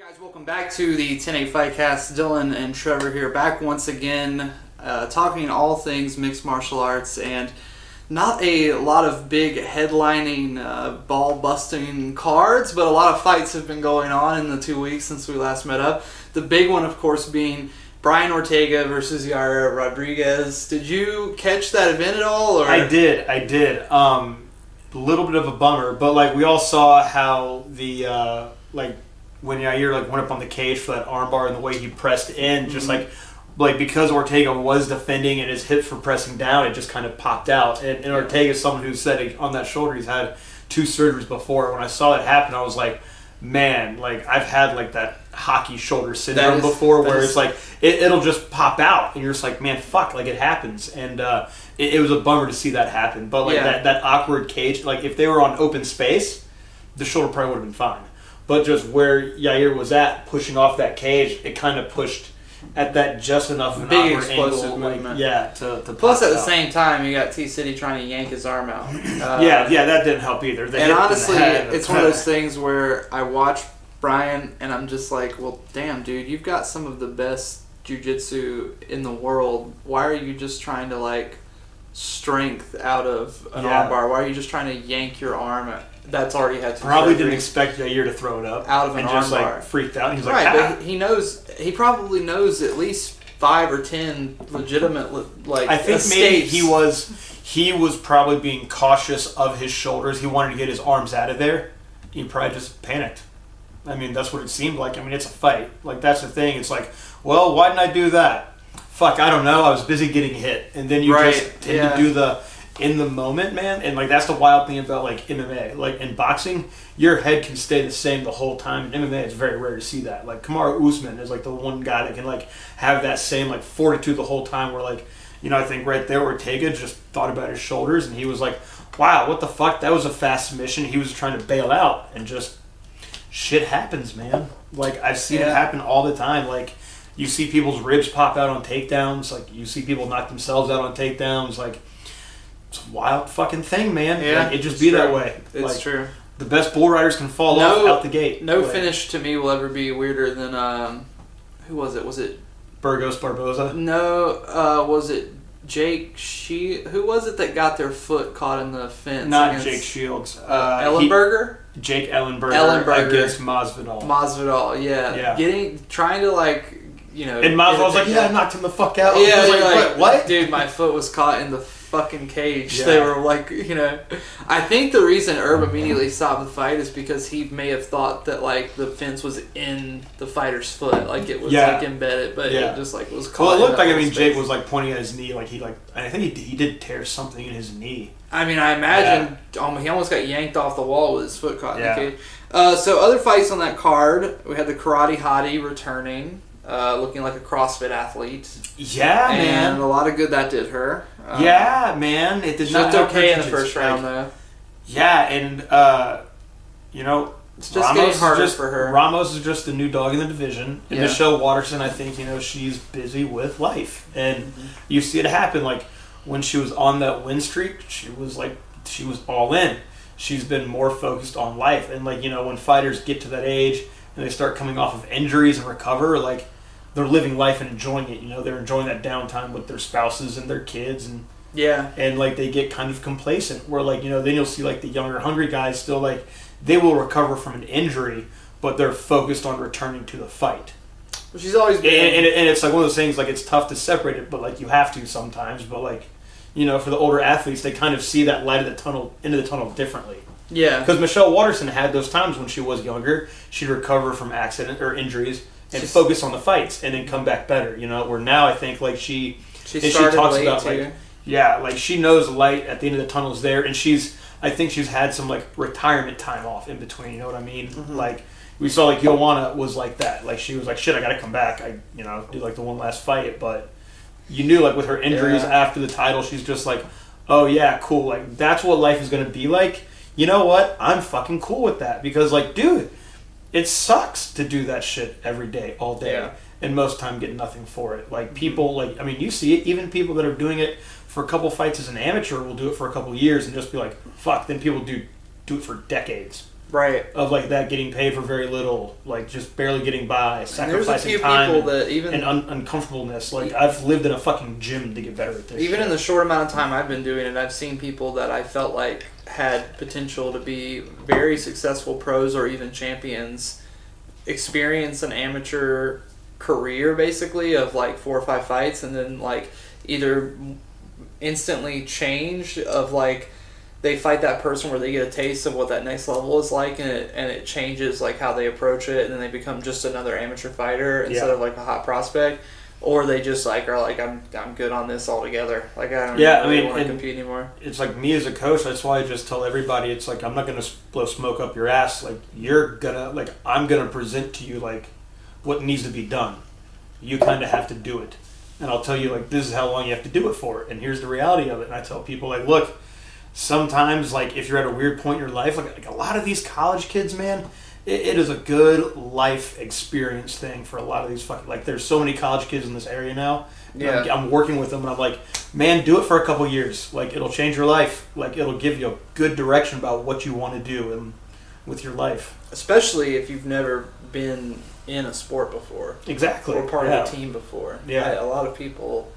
Guys, welcome back to the 10-8 Fightcast. Dylan and Trevor here, back once again, talking all things mixed martial arts, and not a lot of big headlining, ball-busting cards, but a lot of fights have been going on in the 2 weeks since we last met up. The big one, of course, being Brian Ortega versus Yara Rodriquez. Did you catch that event at all? Or? I did. A little bit of a bummer, but we all saw how the when Yair went up on the cage for that armbar and the way he pressed in, just because Ortega was defending and his hips were pressing down, it just kind of popped out. And Ortega is someone who said on that shoulder he's had 2 surgeries before. When I saw that happen, I was like, man, I've had that hockey shoulder syndrome before, where it's it'll just pop out, and you're just like, man, fuck, it happens. And it was a bummer to see that happen. But that awkward cage, if they were on open space, the shoulder probably would have been fine. But just where Yair was at, pushing off that cage, it kind of pushed at that just enough of an big awkward explosive angle, movement. to plus at the same time, you got T-City trying to yank his arm out. That didn't help either. And honestly, it's one of those things where I watch Brian and I'm just like, well, damn, dude, you've got some of the best jiu-jitsu in the world. Why are you just trying to strength out of an armbar? Why are you just trying to yank your arm that's already had some probably didn't expect Yair to throw it up out of an armbar. Just freaked out. He's but he knows. He probably knows at least 5 or 10 legitimate I think escapes. Maybe he was probably being cautious of his shoulders. He wanted to get his arms out of there. He probably just panicked. I mean, that's what it seemed like. I mean, it's a fight. That's the thing. It's well, why didn't I do that? Fuck, I don't know. I was busy getting hit, and then you just tend to do the in the moment, man. And that's the wild thing about MMA. In boxing, your head can stay the same the whole time. In MMA, it's very rare to see that. Kamaru Usman is the one guy that can have that same fortitude the whole time. Where I think right there Ortega just thought about his shoulders, and he was like, wow, what the fuck? That was a fast submission. He was trying to bail out, and just shit happens, man. I've seen it happen all the time. You see people's ribs pop out on takedowns. You see people knock themselves out on takedowns. It's a wild fucking thing, man. Yeah, it just be that way. It's true. The best bull riders can fall off out the gate. No finish to me will ever be weirder than who was it? Was it Burgos Barboza? No, was it Jake who was it that got their foot caught in the fence? Not Jake Shields. Ellenberger? Jake Ellenberger against Masvidal. Masvidal, yeah. Trying to and Masvidal's I knocked him the fuck out. Yeah, what? Dude, my foot was caught in the fucking cage. Yeah. They were I think the reason Herb immediately stopped the fight is because he may have thought that the fence was in the fighter's foot, it was embedded, but it just was caught. Well, it looked like Jake was pointing at his knee, I think he did tear something in his knee. I mean, I imagine he almost got yanked off the wall with his foot caught in the cage. So other fights on that card, we had the Karate Hottie returning. Looking like a CrossFit athlete. Yeah, man. And a lot of good that did her. Man. It did not looked okay in the first round, though. Yeah, and, it's just getting harder for her. Ramos is just the new dog in the division. And Michelle Waterson, I think, she's busy with life. And you see it happen. When she was on that win streak, she was all in. She's been more focused on life. And, when fighters get to that age and they start coming off of injuries and recover, they're living life and enjoying it. They're enjoying that downtime with their spouses and their kids, and they get kind of complacent. Where then you'll see the younger, hungry guys still they will recover from an injury, but they're focused on returning to the fight. Well, she's always been, and it's one of those things it's tough to separate it, but you have to sometimes. But for the older athletes, they kind of see that light of the tunnel, into the tunnel differently. Yeah, because Michelle Waterson had those times when she was younger. She'd recover from accident or injuries and focus on the fights, and then come back better. Where now I think she talks about too. She knows the light at the end of the tunnel is there, and I think she's had some retirement time off in between. You know what I mean? Mm-hmm. We saw Joanna was like that. She was shit, I got to come back. I do the one last fight, but you knew with her injuries after the title, she's just oh yeah, cool. That's what life is going to be like. You know what? I'm fucking cool with that because dude, it sucks to do that shit every day, all day, and most time get nothing for it. People, you see it. Even people that are doing it for a couple fights as an amateur will do it for a couple years and just be fuck. Then people do it for decades. Right. Of like that getting paid for very little, like just barely getting by, sacrificing there's a few time people that even and uncomfortableness. Like I've lived in a fucking gym to get better at this. Even shit. in the short amount of time I've been doing it, I've seen people that I felt like had potential to be very successful pros or even champions experience an amateur career basically of like 4 or 5 fights and then like either instantly changed of like they fight that person where they get a taste of what that next level is like and it changes like how they approach it and then they become just another amateur fighter instead of like a hot prospect, or they just like are like I'm good on this altogether, like I don't really want to compete anymore. It's like me as a coach, that's why I just tell everybody it's like I'm not gonna blow smoke up your ass, like you're gonna like I'm gonna present to you like what needs to be done. You kind of have to do it, and I'll tell you like this is how long you have to do it for, and here's the reality of it. And I tell people like, look, sometimes like if you're at a weird point in your life, like a lot of these college kids, man, it is a good life experience thing for a lot of these fucking like there's so many college kids in this area now. Yeah, I'm working with them and I'm like, man, do it for a couple years, like it'll change your life, like it'll give you a good direction about what you want to do and with your life, especially if you've never been in a sport before, exactly, or part of a team before. Yeah, a lot of people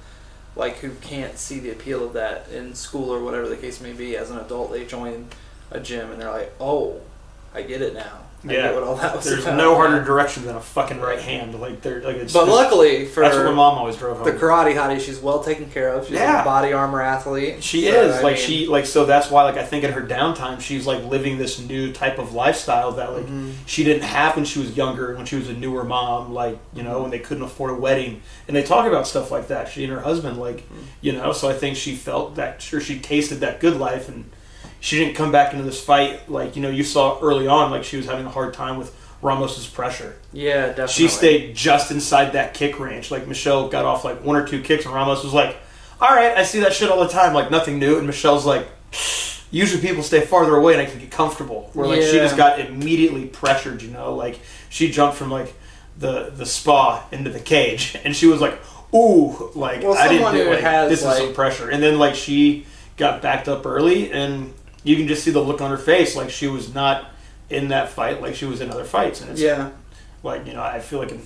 like who can't see the appeal of that in school or whatever the case may be, as an adult they join a gym and they're like, oh, I get it now. I get what all that was There's about. no harder direction than a fucking right hand. Like they're like it's. But luckily for that's what my mom always drove home. The karate hottie, she's well taken care of. She's a body armor athlete. She is like she like so that's why like I think in her downtime she's like living this new type of lifestyle that like she didn't have when she was younger, when she was a newer mom, like you know when they couldn't afford a wedding, and they talk about stuff like that. She and her husband like you know, so I think she felt that she tasted that good life and. She didn't come back into this fight like, you know, you saw early on, like she was having a hard time with Ramos's pressure. Yeah, definitely. She stayed just inside that kick range. Like Michelle got off like 1 or 2 kicks and Ramos was like, all right, I see that shit all the time, like nothing new. And Michelle's like, usually people stay farther away and I can get comfortable. Where like she just got immediately pressured, you know, like she jumped from like the spa into the cage and she was like, ooh, like I didn't do it. Like, this is some pressure. And then like she got backed up early and you can just see the look on her face, like she was not in that fight, like she was in other fights, and it's like you know, I feel like an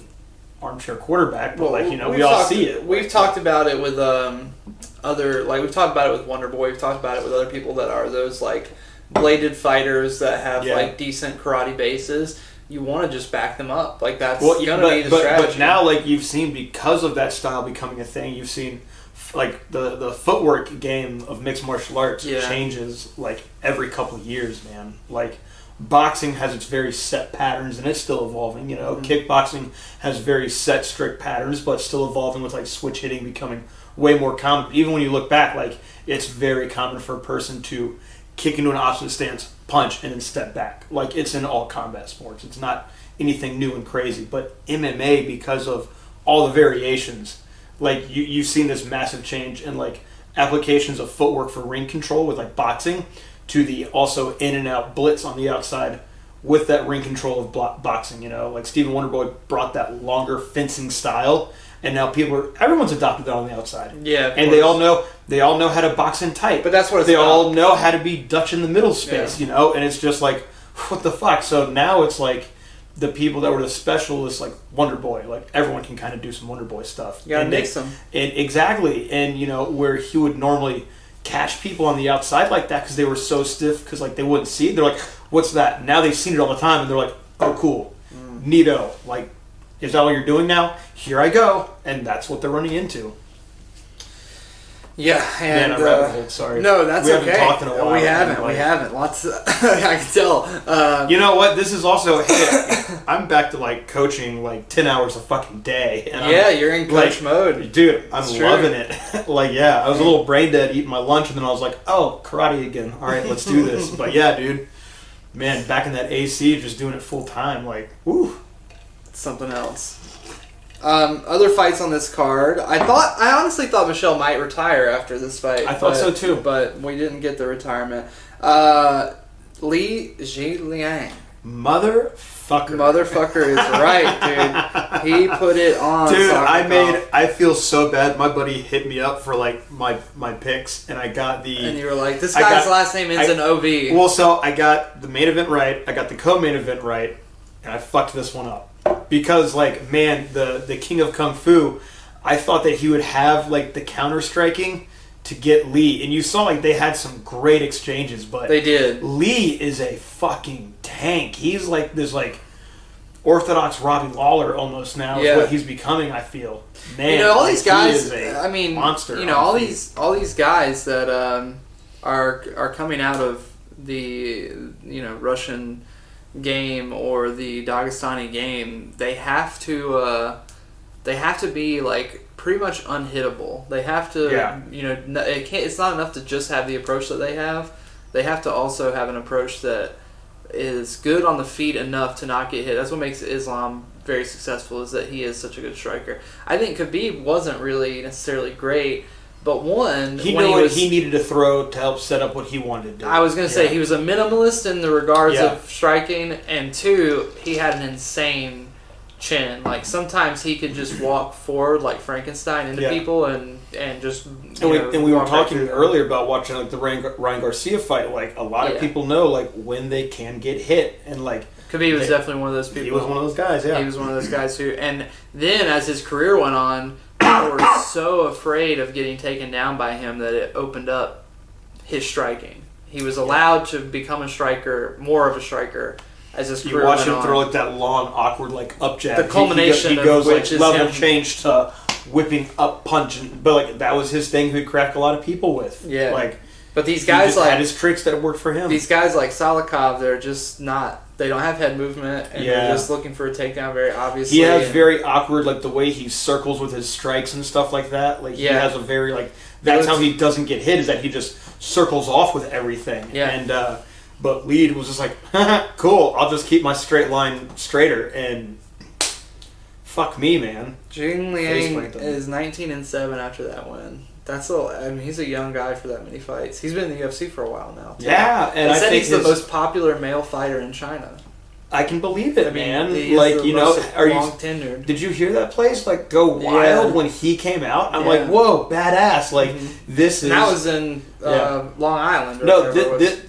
armchair quarterback, but like you know, we all see it. We've talked about it with other, like we've talked about it with Wonder Boy. We've talked about it with other people that are those like bladed fighters that have like decent karate bases. You want to just back them up, like that's gonna be the strategy. But now, like you've seen, because of that style becoming a thing, you've seen. Like the footwork game of mixed martial arts changes like every couple of years, man. Like boxing has its very set patterns and it's still evolving. You know, kickboxing has very set, strict patterns, but still evolving with like switch hitting becoming way more common. But even when you look back, like it's very common for a person to kick into an opposite stance, punch, and then step back. Like it's in all combat sports. It's not anything new and crazy. But MMA, because of all the variations. Like you've seen this massive change in like applications of footwork for ring control with like boxing to the also in and out blitz on the outside with that ring control of boxing. You know, like Stephen Wonderboy brought that longer fencing style, and now everyone's adopted that on the outside. Yeah, and they all know how to box in tight. But that's what they all know how to be Dutch in the middle space. You know, and it's just like what the fuck. So now it's like. The people that were the specialists, like Wonder Boy, like everyone can kind of do some Wonder Boy stuff. You gotta mix them. Exactly, and you know where he would normally catch people on the outside like that because they were so stiff because like they wouldn't see it. They're like, "What's that?" Now they've seen it all the time, and they're like, "Oh, cool, neato." Like, is that what you're doing now? Here I go, and that's what they're running into. Yeah, and man, I'm rabbit sorry. No, that's we okay. We haven't talked in a while. We haven't. Lots. I can tell. You know what? This is also. Hey, I'm back to like coaching like 10 hours a fucking day. And you're in coach mode, dude. I'm loving it. Like, I was a little brain dead eating my lunch, and then I was like, oh, karate again. All right, let's do this. But yeah, dude, man, back in that AC, just doing it full time. Like, woo, it's something else. Other fights on this card. I honestly thought Michelle might retire after this fight. I thought so too, but we didn't get the retirement. Li Zhiliang. Motherfucker is right, dude. He put it on. Dude, Sokoloff. I feel so bad. My buddy hit me up for like my picks, and I got the. And you were like, this guy's last name ends in OV. Well, so I got the main event right. I got the co-main event right, and I fucked this one up because, like, man, the King of Kung Fu. I thought that he would have like the counter striking to get Lee, and you saw like they had some great exchanges, but they did. Lee is a fucking tank. He's like this like orthodox Robbie Lawler almost now is what he's becoming. I feel, man. All like, these guys. Monster. All these guys that are coming out of the Russian game or the Dagestani game. They have to be like pretty much unhittable. They have to, it's not enough to just have the approach that they have. They have to also have an approach that is good on the feet enough to not get hit. That's what makes Islam very successful, is that he is such a good striker. I think Khabib wasn't really necessarily great, but he needed to throw to help set up what he wanted to do. I was going to say he was a minimalist in the regards of striking, and two, he had an insane chin. Like sometimes he could just walk forward like Frankenstein into people and just. And we were talking earlier about watching like the Ryan Garcia fight. Like a lot of people know like when they can get hit, and like Khabib was definitely one of those people. He was one of those guys. Yeah, he was one of those guys who. And then as his career went on, people were so afraid of getting taken down by him that it opened up his striking. He was allowed to become a striker, more of a striker. As his career watch went him on. throw like that long, awkward like up jab. The culmination he goes of like which is level him. change to whipping up punch, but like that was his thing. He'd crack a lot of people with. Yeah, like but these guys he had his tricks that worked for him. These guys like Salikov, they're just not. They don't have head movement, and they're just looking for a takedown. Very obviously, he has very awkward like the way he circles with his strikes and stuff like that. Like he has a very like that's how he doesn't get hit, is that he just circles off with everything. Yeah, and. But Lead was just like, cool, I'll just keep my straight line straighter, and fuck me, man. Jing Liang is 19-7 after that win. He's a young guy for that many fights. He's been in the UFC for a while now, too. Yeah, and I think he's the most popular male fighter in China. I can believe it, man. Tenured. Did you hear that place go wild when he came out? I'm like, whoa, badass! Like this is. And that was in Long Island.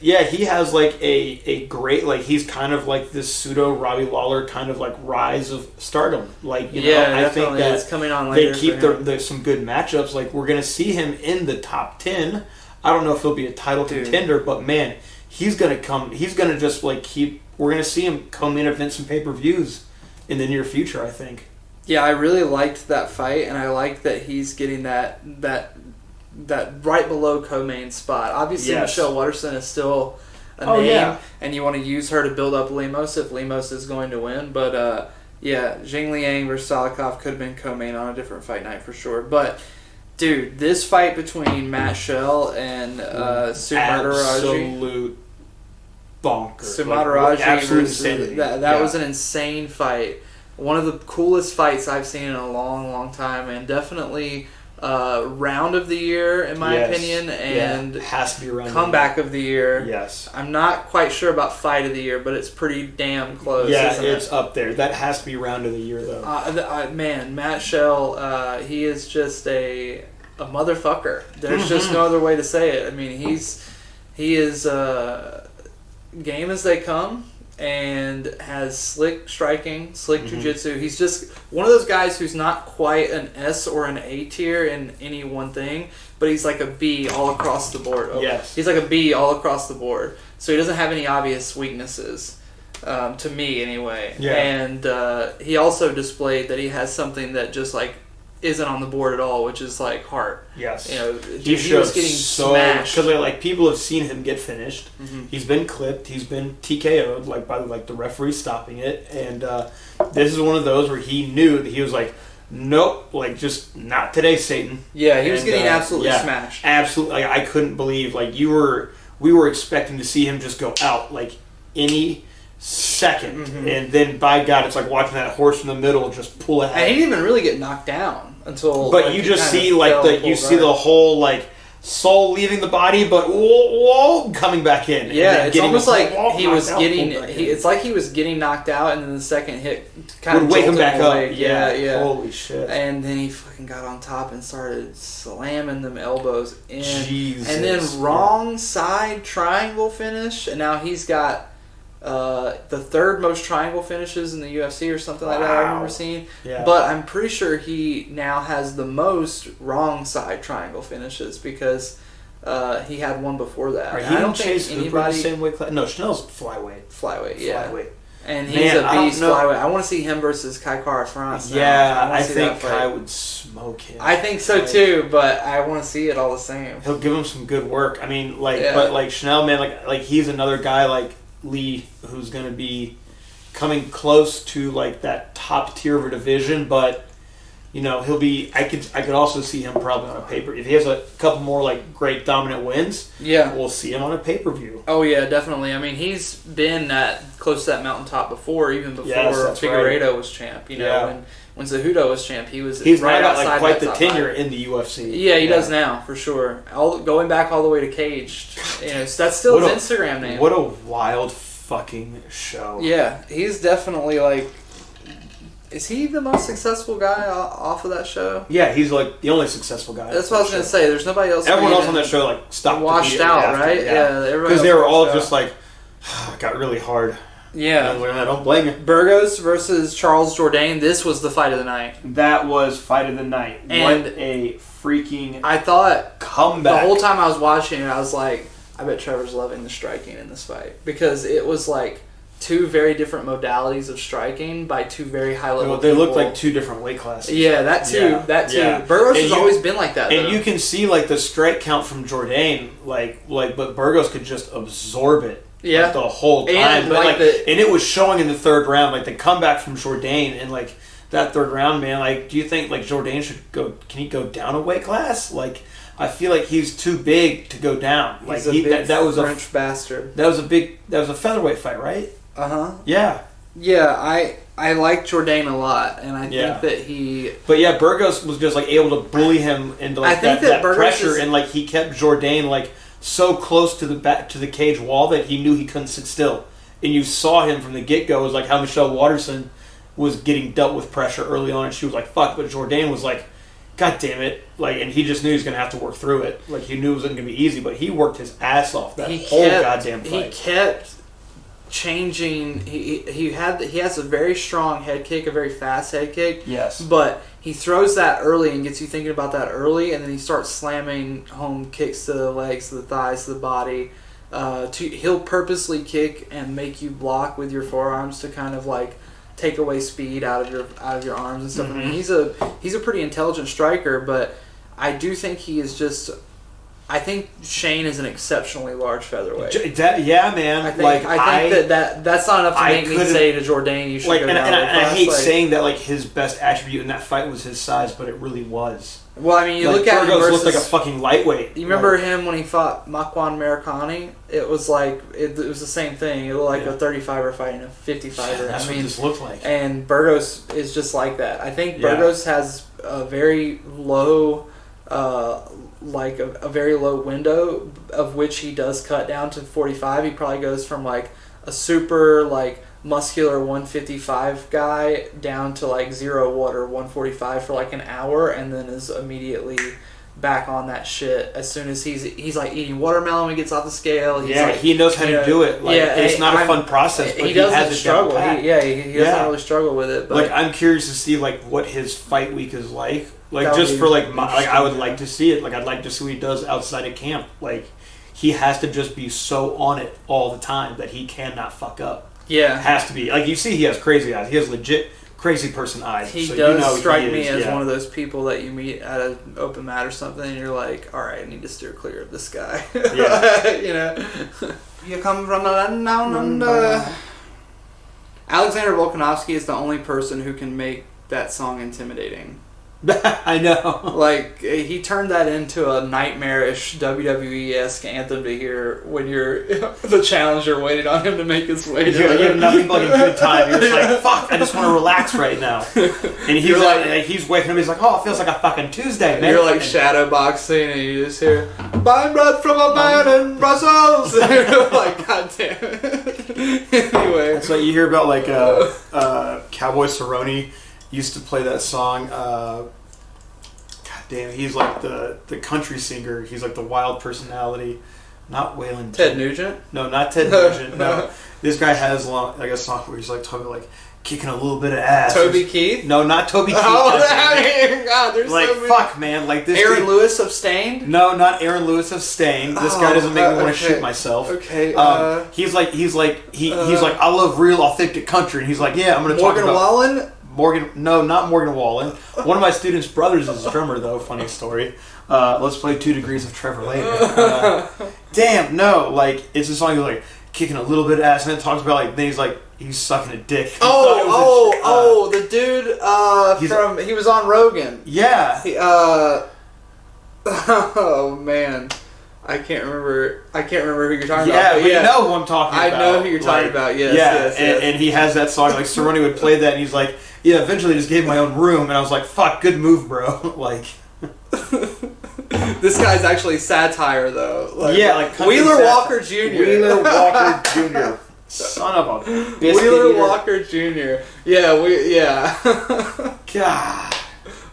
He has like a great he's kind of like this pseudo Robbie Lawler kind of like rise of stardom. I think that it's coming on later. They keep some good matchups. Like we're gonna see him in the top 10. I don't know if he'll be a title contender, but man, he's gonna come. He's gonna just keep. We're going to see him co-main event some pay-per-views in the near future, I think. Yeah, I really liked that fight, and I like that he's getting that right below co-main spot. Obviously, Michelle Watterson is still a name, and you want to use her to build up Lemos if Lemos is going to win. But, Jing Liang versus Salikov could have been co-main on a different fight night for sure. But, dude, this fight between Matt Schell and Sumataraji... Absolute bonkers. Sumataraji versus that was an insane fight. One of the coolest fights I've seen in a long, long time, and definitely round of the year in my opinion, and has to be round comeback of the year. Yes, I'm not quite sure about fight of the year, but it's pretty damn close. Yeah, it's up there. That has to be round of the year though. Man, Matt Schell, he is just a motherfucker. There's just no other way to say it. I mean, he is. Game as they come, and has slick striking, slick jiu-jitsu. He's just one of those guys who's not quite an S or an A tier in any one thing, but he's like a B all across the board. Yes. He's like a B all across the board. So he doesn't have any obvious weaknesses, to me anyway. Yeah. And he also displayed that he has something that just isn't on the board at all, which is heart. Yes. He was getting smashed. Because people have seen him get finished. He's been clipped. He's been TKO'd by the referee stopping it. And this is one of those where he knew that he was nope, just not today, Satan. Yeah, he was getting absolutely smashed. Absolutely. I couldn't believe we were expecting to see him just go out any second, and then by God, it's like watching that horse in the middle just pull ahead. And he didn't even really get knocked down until. But you just see the whole soul leaving the body, but whoa, coming back in. Yeah, it's almost like he was getting. It's like he was getting knocked out, and then the second hit kind of wake him back up. Yeah. Holy shit! And then he fucking got on top and started slamming them elbows in. Jesus. And then wrong side triangle finish, and now he's got the third most triangle finishes in the UFC or something like that I remember seeing. Yeah. But I'm pretty sure he now has the most wrong side triangle finishes because he had one before that. Right, he I don't think think anybody the same weight class. No, Chanel's flyweight. Yeah. And he's a beast flyweight. I want to see him versus Kai Kara France. Yeah, I think Kai would smoke him. I think so too, but I want to see it all the same. He'll give him some good work. I mean, but like Chanel, man, like he's another guy like Lee who's going to be coming close to like that top tier of a division, but you know he'll be. I could also see him probably on a paper if he has a couple more like great dominant wins. Yeah, we'll see him on a pay-per-view. Oh yeah, definitely. I mean, he's been close to that mountaintop before, even before Figueiredo was champ. You know, when Cejudo was champ, he's right now outside got like quite the tenure 5. in the UFC. Yeah, he does now for sure. Going back all the way to Caged, you know, so that's still his Instagram name. What a wild fucking show. Yeah, he's definitely like. Is he the most successful guy off of that show? Yeah, he's like the only successful guy. That's what I was going to say. There's nobody else. Everyone else on that show like stopped. Washed out, right? Yeah, because they were all just like, got really hard. Yeah. I don't blame you. Burgos versus Charles Jourdain. This was the fight of the night. That was fight of the night. And what a freaking I thought comeback. The whole time I was watching it, I was like, I bet Trevor's loving the striking in this fight. Because it was like two very different modalities of striking by two very high level They people. looked like two different weight classes. Yeah, that too. Yeah. That too. Yeah. Burgos has always been like that. And though. you can see like the strike count from Jourdain, but Burgos could just absorb it. Yeah, like, the whole time. And, but and it was showing in the third round, like the comeback from Jourdain, and like that third round, man. Like, do you think like Jourdain should go? Can he go down a weight class? Like, I feel like he's too big to go down. Like that was French bastard. That was a featherweight fight, right? Yeah. Yeah, I like Jourdain a lot, and I think that he. But yeah, Burgos was just like able to bully him into like that pressure, and like he kept Jourdain like so close to the cage wall that he knew he couldn't sit still. And you saw him from the get-go. It was like how Michelle Waterson was getting dealt with pressure early on, and she was like, fuck, but Jourdain was like, God damn it. Like, and he just knew he was going to have to work through it. Like, he knew it wasn't going to be easy, but he worked his ass off that goddamn fight. He kept changing. He has a very strong head kick, a very fast head kick. Yes. But he throws that early and gets you thinking about that early, and then he starts slamming home kicks to the legs, to the thighs, to the body. He'll purposely kick and make you block with your forearms to kind of like take away speed out of your arms and stuff. Mm-hmm. I mean, he's a pretty intelligent striker, but I do think he is just. I think Shane is an exceptionally large featherweight. Yeah, man. I think that's not enough to make me say to Jourdain you should go down. And I hate saying that like his best attribute in that fight was his size, but it really was. Well, I mean, you look at him Burgos versus, looked like a fucking lightweight. You remember him when he fought Makwan Marikani? It was like it was the same thing. It looked like a 35er fighting a 55er. Yeah, that's what this looked like. And Burgos is just like that. I think Burgos has a very low. Like a very low window of which he does cut down to 45. He probably goes from like a super like muscular 155 guy down to like 0-water 145 for like an hour, and then is immediately back on that shit as soon as he's like eating watermelon when he gets off the scale. He knows how to do it. Like, it's not a fun process, but he doesn't struggle. He doesn't really struggle with it. But like, I'm curious to see like what his fight week is like. Like, just for like I would like to see it. Like, I'd like to see what he does outside of camp. Like, he has to just be so on it all the time that he cannot fuck up. Yeah, has to be. Like, you see, he has crazy eyes. He has legit crazy person eyes. He does strike me as one of those people that you meet at an open mat or something, and you're like, all right, I need to steer clear of this guy. Yeah, you know. You come from the land down under. Alexander Volkanovski is the only person who can make that song intimidating. I know. Like, he turned that into a nightmarish WWE-esque anthem to hear when you're the challenger waiting on him to make his way to you have nothing but a good time. You're just like, fuck, I just want to relax right now. And he's like, he's waking up, he's like, oh, it feels like a fucking Tuesday, man. You're like shadow boxing and you just hear, buying blood from a man in Brussels. And you're like, god damn it. Anyway. It's like you hear about like Cowboy Cerrone used to play that song. God damn, he's like the country singer. He's like the wild personality. Not Waylon. Ted Nugent? No, not Ted Nugent. No, this guy has like a song where he's like talking like kicking a little bit of ass. Toby Keith? No, not Toby Keith. Oh, God, there's like so many. fuck, man. Like this. Aaron dude, Lewis of Stained? No, not Aaron Lewis of Stained. This guy doesn't make me want to shoot myself. Okay. He's like I love real authentic country, and he's like, yeah, I'm gonna talk about Morgan Wallen. No, not Morgan Wallen. One of my students' brothers is a drummer, though. Funny story. Let's play 2 Degrees of Trevor later. Damn, no. Like, it's a song he's like kicking a little bit of ass, and then talks about like then he's sucking a dick. The dude he was on Rogan. Yeah. Oh man. I can't remember who you're talking about. But you know who I'm talking about. I know who you're talking about. Yes. Yeah, yes. And he has that song. Like Cerrone would play that, and he's like, "Yeah." Eventually, just gave my own room, and I was like, "Fuck, good move, bro." Like, this guy's actually satire, though. Like, yeah, like Wheeler Walker Jr. Wheeler Walker Jr. Son of a biscuit Wheeler eater. Walker Jr. Yeah. God.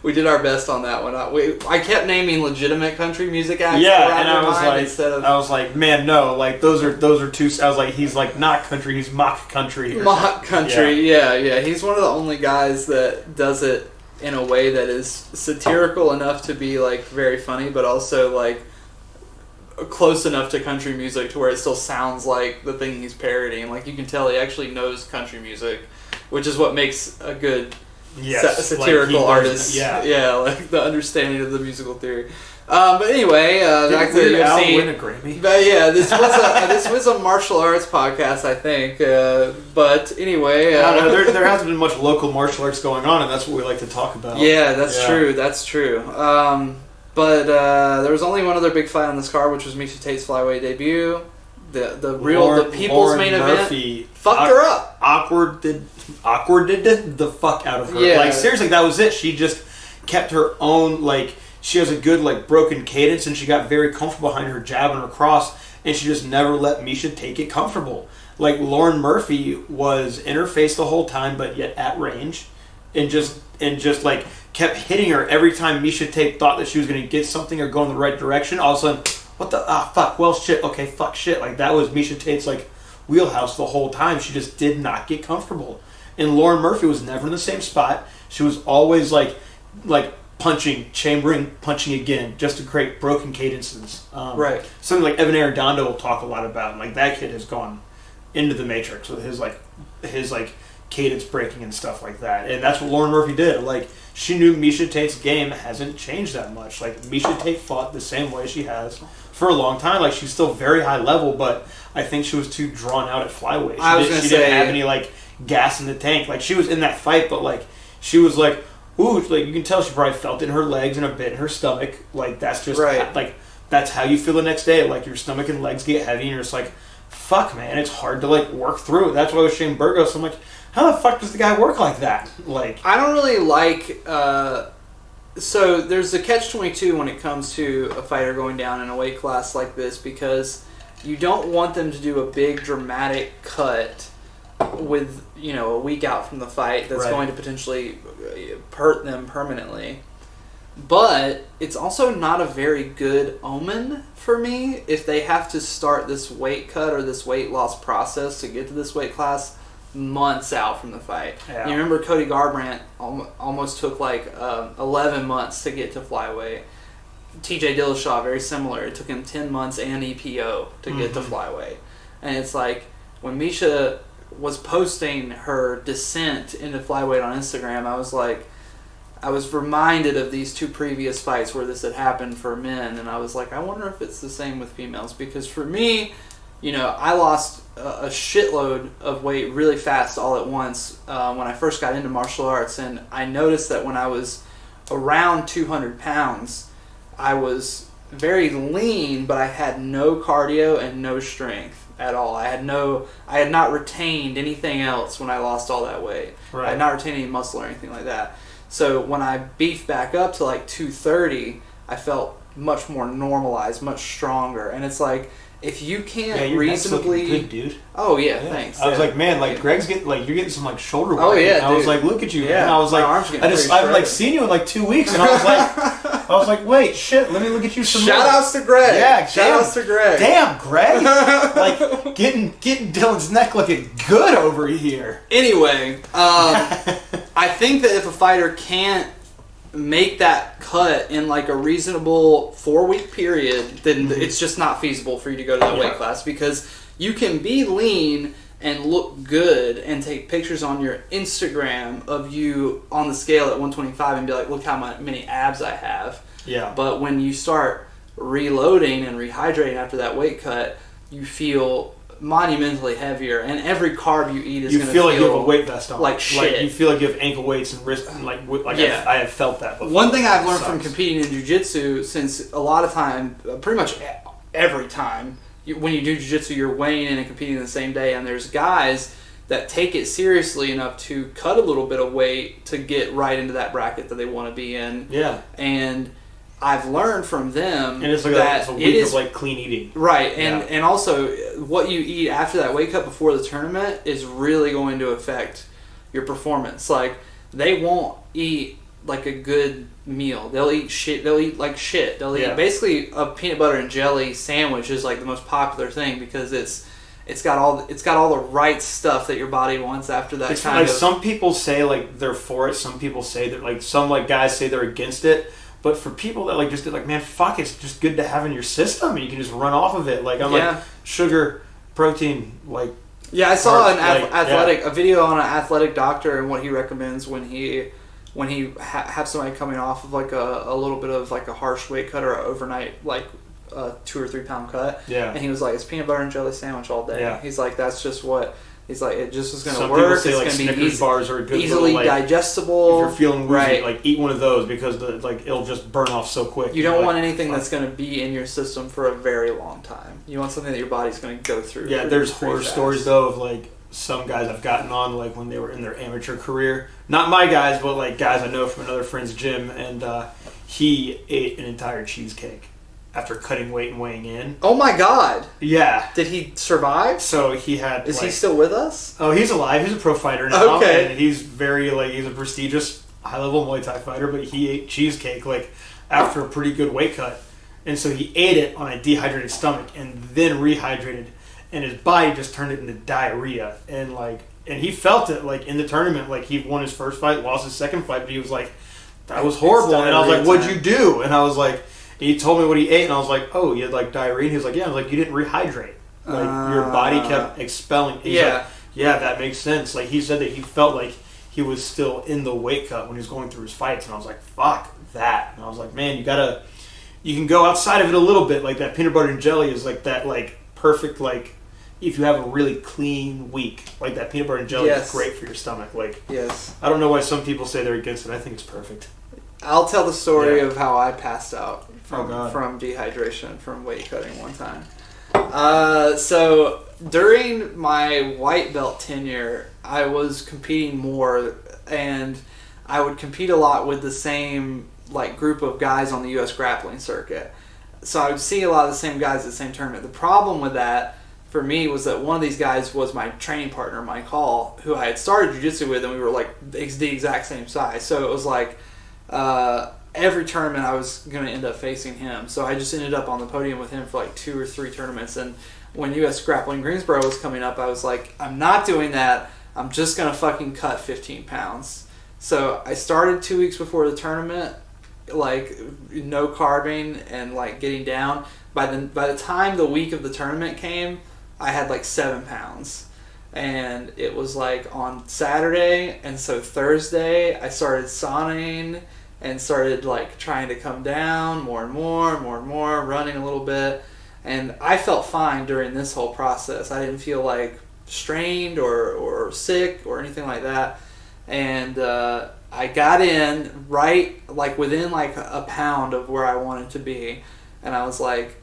We did our best on that one. I kept naming legitimate country music acts. Yeah, and I was like, man, no, like those are two. I was like, he's like not country, he's mock country. Mock country, yeah. He's one of the only guys that does it in a way that is satirical enough to be like very funny, but also like close enough to country music to where it still sounds like the thing he's parodying. Like you can tell he actually knows country music, which is what makes a good satirical artist. Yeah, like the understanding of the musical theory. But anyway, back to UFC. Al win a Grammy? But yeah, this was a martial arts podcast, I think. But anyway, I don't know, there hasn't been much local martial arts going on, and that's what we like to talk about. Yeah, that's true. That's true. But there was only one other big fight on this card, which was Miesha Tate's flyweight debut. The people's main Murphy event fucked her up. Awkward did the fuck out of her. Yeah. Like seriously, that was it. She just kept her own, like she has a good like broken cadence, and she got very comfortable behind her jab and her cross, and she just never let Miesha take it comfortable. Like Lauren Murphy was in her face the whole time, but yet at range, and just like kept hitting her every time Miesha Tate thought that she was going to get something or go in the right direction. All of a sudden, what the fuck? Well, shit. Okay, fuck, shit. Like that was Miesha Tate's like wheelhouse the whole time. She just did not get comfortable, and Lauren Murphy was never in the same spot. She was always like punching, chambering, punching again, just to create broken cadences. Right. Something like Evan Arredondo will talk a lot about. And, like that kid has gone into the matrix with his cadence breaking and stuff like that, and that's what Lauren Murphy did. Like she knew Miesha Tate's game hasn't changed that much. Like Miesha Tate fought the same way she has for a long time. Like she's still very high level, but I think she was too drawn out at flyweight. She didn't have any like gas in the tank. Like she was in that fight, but like she was like, ooh, like you can tell she probably felt it in her legs and a bit in her stomach. Like that's just right. Like that's how you feel the next day. Like your stomach and legs get heavy, and you're just like, fuck, man, it's hard to like work through it. That's why with Shane Burgos, I'm like, how the fuck does the guy work like that? Like, I don't really like. So there's a catch-22 when it comes to a fighter going down in a weight class like this, because you don't want them to do a big dramatic cut with a week out from the fight that's going to potentially hurt them permanently. But it's also not a very good omen for me if they have to start this weight cut or this weight loss process to get to this weight class months out from the fight. Yeah. You remember Cody Garbrandt almost took 11 months to get to flyweight. TJ Dillashaw, very similar. It took him 10 months and EPO to get to flyweight. And it's like when Miesha was posting her descent into flyweight on Instagram, I was reminded of these two previous fights where this had happened for men, and I was like, I wonder if it's the same with females, because for me, I lost a shitload of weight really fast all at once when I first got into martial arts, and I noticed that when I was around 200 pounds, I was very lean, but I had no cardio and no strength at all. I had not retained anything else when I lost all that weight. Right. I had not retained any muscle or anything like that. So when I beefed back up to like 230, I felt much more normalized, much stronger. And it's like, if you can't reasonably, good, dude. Oh yeah, thanks. I was like, man, like Greg's getting like you're getting some like shoulder work. Oh yeah, and I was like, look at you. Yeah. And I was like, I've like seen you in like 2 weeks, and I was like, wait, shit, let me look at you some more. Shout outs to Greg. Yeah, shout outs to Greg. Damn, Greg, like getting Dylan's neck looking good over here. Anyway, I think that if a fighter can't make that cut in like a reasonable 4-week period, then it's just not feasible for you to go to that weight class, because you can be lean and look good and take pictures on your Instagram of you on the scale at 125 and be like, look how many abs I have. Yeah. But when you start reloading and rehydrating after that weight cut, you feel monumentally heavier, and every carb you eat is going to feel like you have a weight vest on, like shit. Like you feel like you have ankle weights and wrist, and yeah. I have felt that before. One thing I've learned from competing in jiu-jitsu, since a lot of time, pretty much every time when you do jiu-jitsu, you're weighing in and competing the same day, and there's guys that take it seriously enough to cut a little bit of weight to get right into that bracket that they want to be in. Yeah. And I've learned from them, and it's like that a week of like clean eating, right? And also what you eat after that weight cut before the tournament is really going to affect your performance. Like, they won't eat like a good meal. They'll eat shit. They'll eat like shit. They'll eat basically a peanut butter and jelly sandwich is like the most popular thing, because it's got all the right stuff that your body wants after that. It's kind like of. Some people say like they're for it. Some people say that like some like guys say they're against it. But for people that like just did like, man, fuck, it's just good to have in your system, and you can just run off of it. Like I'm like sugar, protein, like. Yeah, I saw a video on an athletic doctor and what he recommends when he have somebody coming off of like a little bit of like a harsh weight cut or an overnight like 2 or 3 pound cut. Yeah. And he was like, it's peanut butter and jelly sandwich all day. Yeah. He's like, that's just what. He's like, it just is going to Some work. People say, it's like, going to be bars are a good easily little, like, digestible. If you're feeling woozy, right. like eat one of those, because it'll just burn off so quick. You don't want anything that's going to be in your system for a very long time. You want something that your body's going to go through. Yeah, there's horror stories though of like some guys I've gotten on like when they were in their amateur career. Not my guys, but like guys I know from another friend's gym, and he ate an entire cheesecake after cutting weight and weighing in. Oh my God! Yeah. Did he survive? So he had. Is he still with us? Oh, he's alive. He's a pro fighter now. Okay. And he's he's a prestigious high level Muay Thai fighter, but he ate cheesecake like after a pretty good weight cut, and so he ate it on a dehydrated stomach and then rehydrated, and his body just turned it into diarrhea, and he felt it like in the tournament. Like he won his first fight, lost his second fight, but he was like, that was horrible, and I was like, what'd you do? And I was like. He told me what he ate, and I was like, oh, you had, like, diarrhea? And he was like, yeah. I was like, you didn't rehydrate. Like, your body kept expelling. He's like, yeah, that makes sense. Like, he said that he felt like he was still in the weight cut when he was going through his fights, and I was like, fuck that. And I was like, man, you can go outside of it a little bit. Like, that peanut butter and jelly is, like, that, like, perfect, like, if you have a really clean week, like, that peanut butter and jelly is great for your stomach. Like, I don't know why some people say they're against it. I think it's perfect. I'll tell the story of how I passed out from dehydration from weight cutting one time. So during my white belt tenure, I was competing more, and I would compete a lot with the same like group of guys on the U.S. grappling circuit. So I would see a lot of the same guys at the same tournament. The problem with that for me was that one of these guys was my training partner, Mike Hall, who I had started jiu-jitsu with, and we were like the exact same size. So it was like every tournament I was going to end up facing him. So I just ended up on the podium with him for like 2 or 3 tournaments. And when U.S. Grappling Greensboro was coming up, I was like, I'm not doing that. I'm just going to fucking cut 15 pounds. So I started 2 weeks before the tournament, like no carbing and like getting down. By the time the week of the tournament came, I had like 7 pounds. And it was like on Saturday, and so Thursday I started sauning and started like trying to come down more and more, running a little bit, and I felt fine during this whole process. I didn't feel like strained or sick or anything like that. and I got in right like within like a pound of where I wanted to be, and I was like,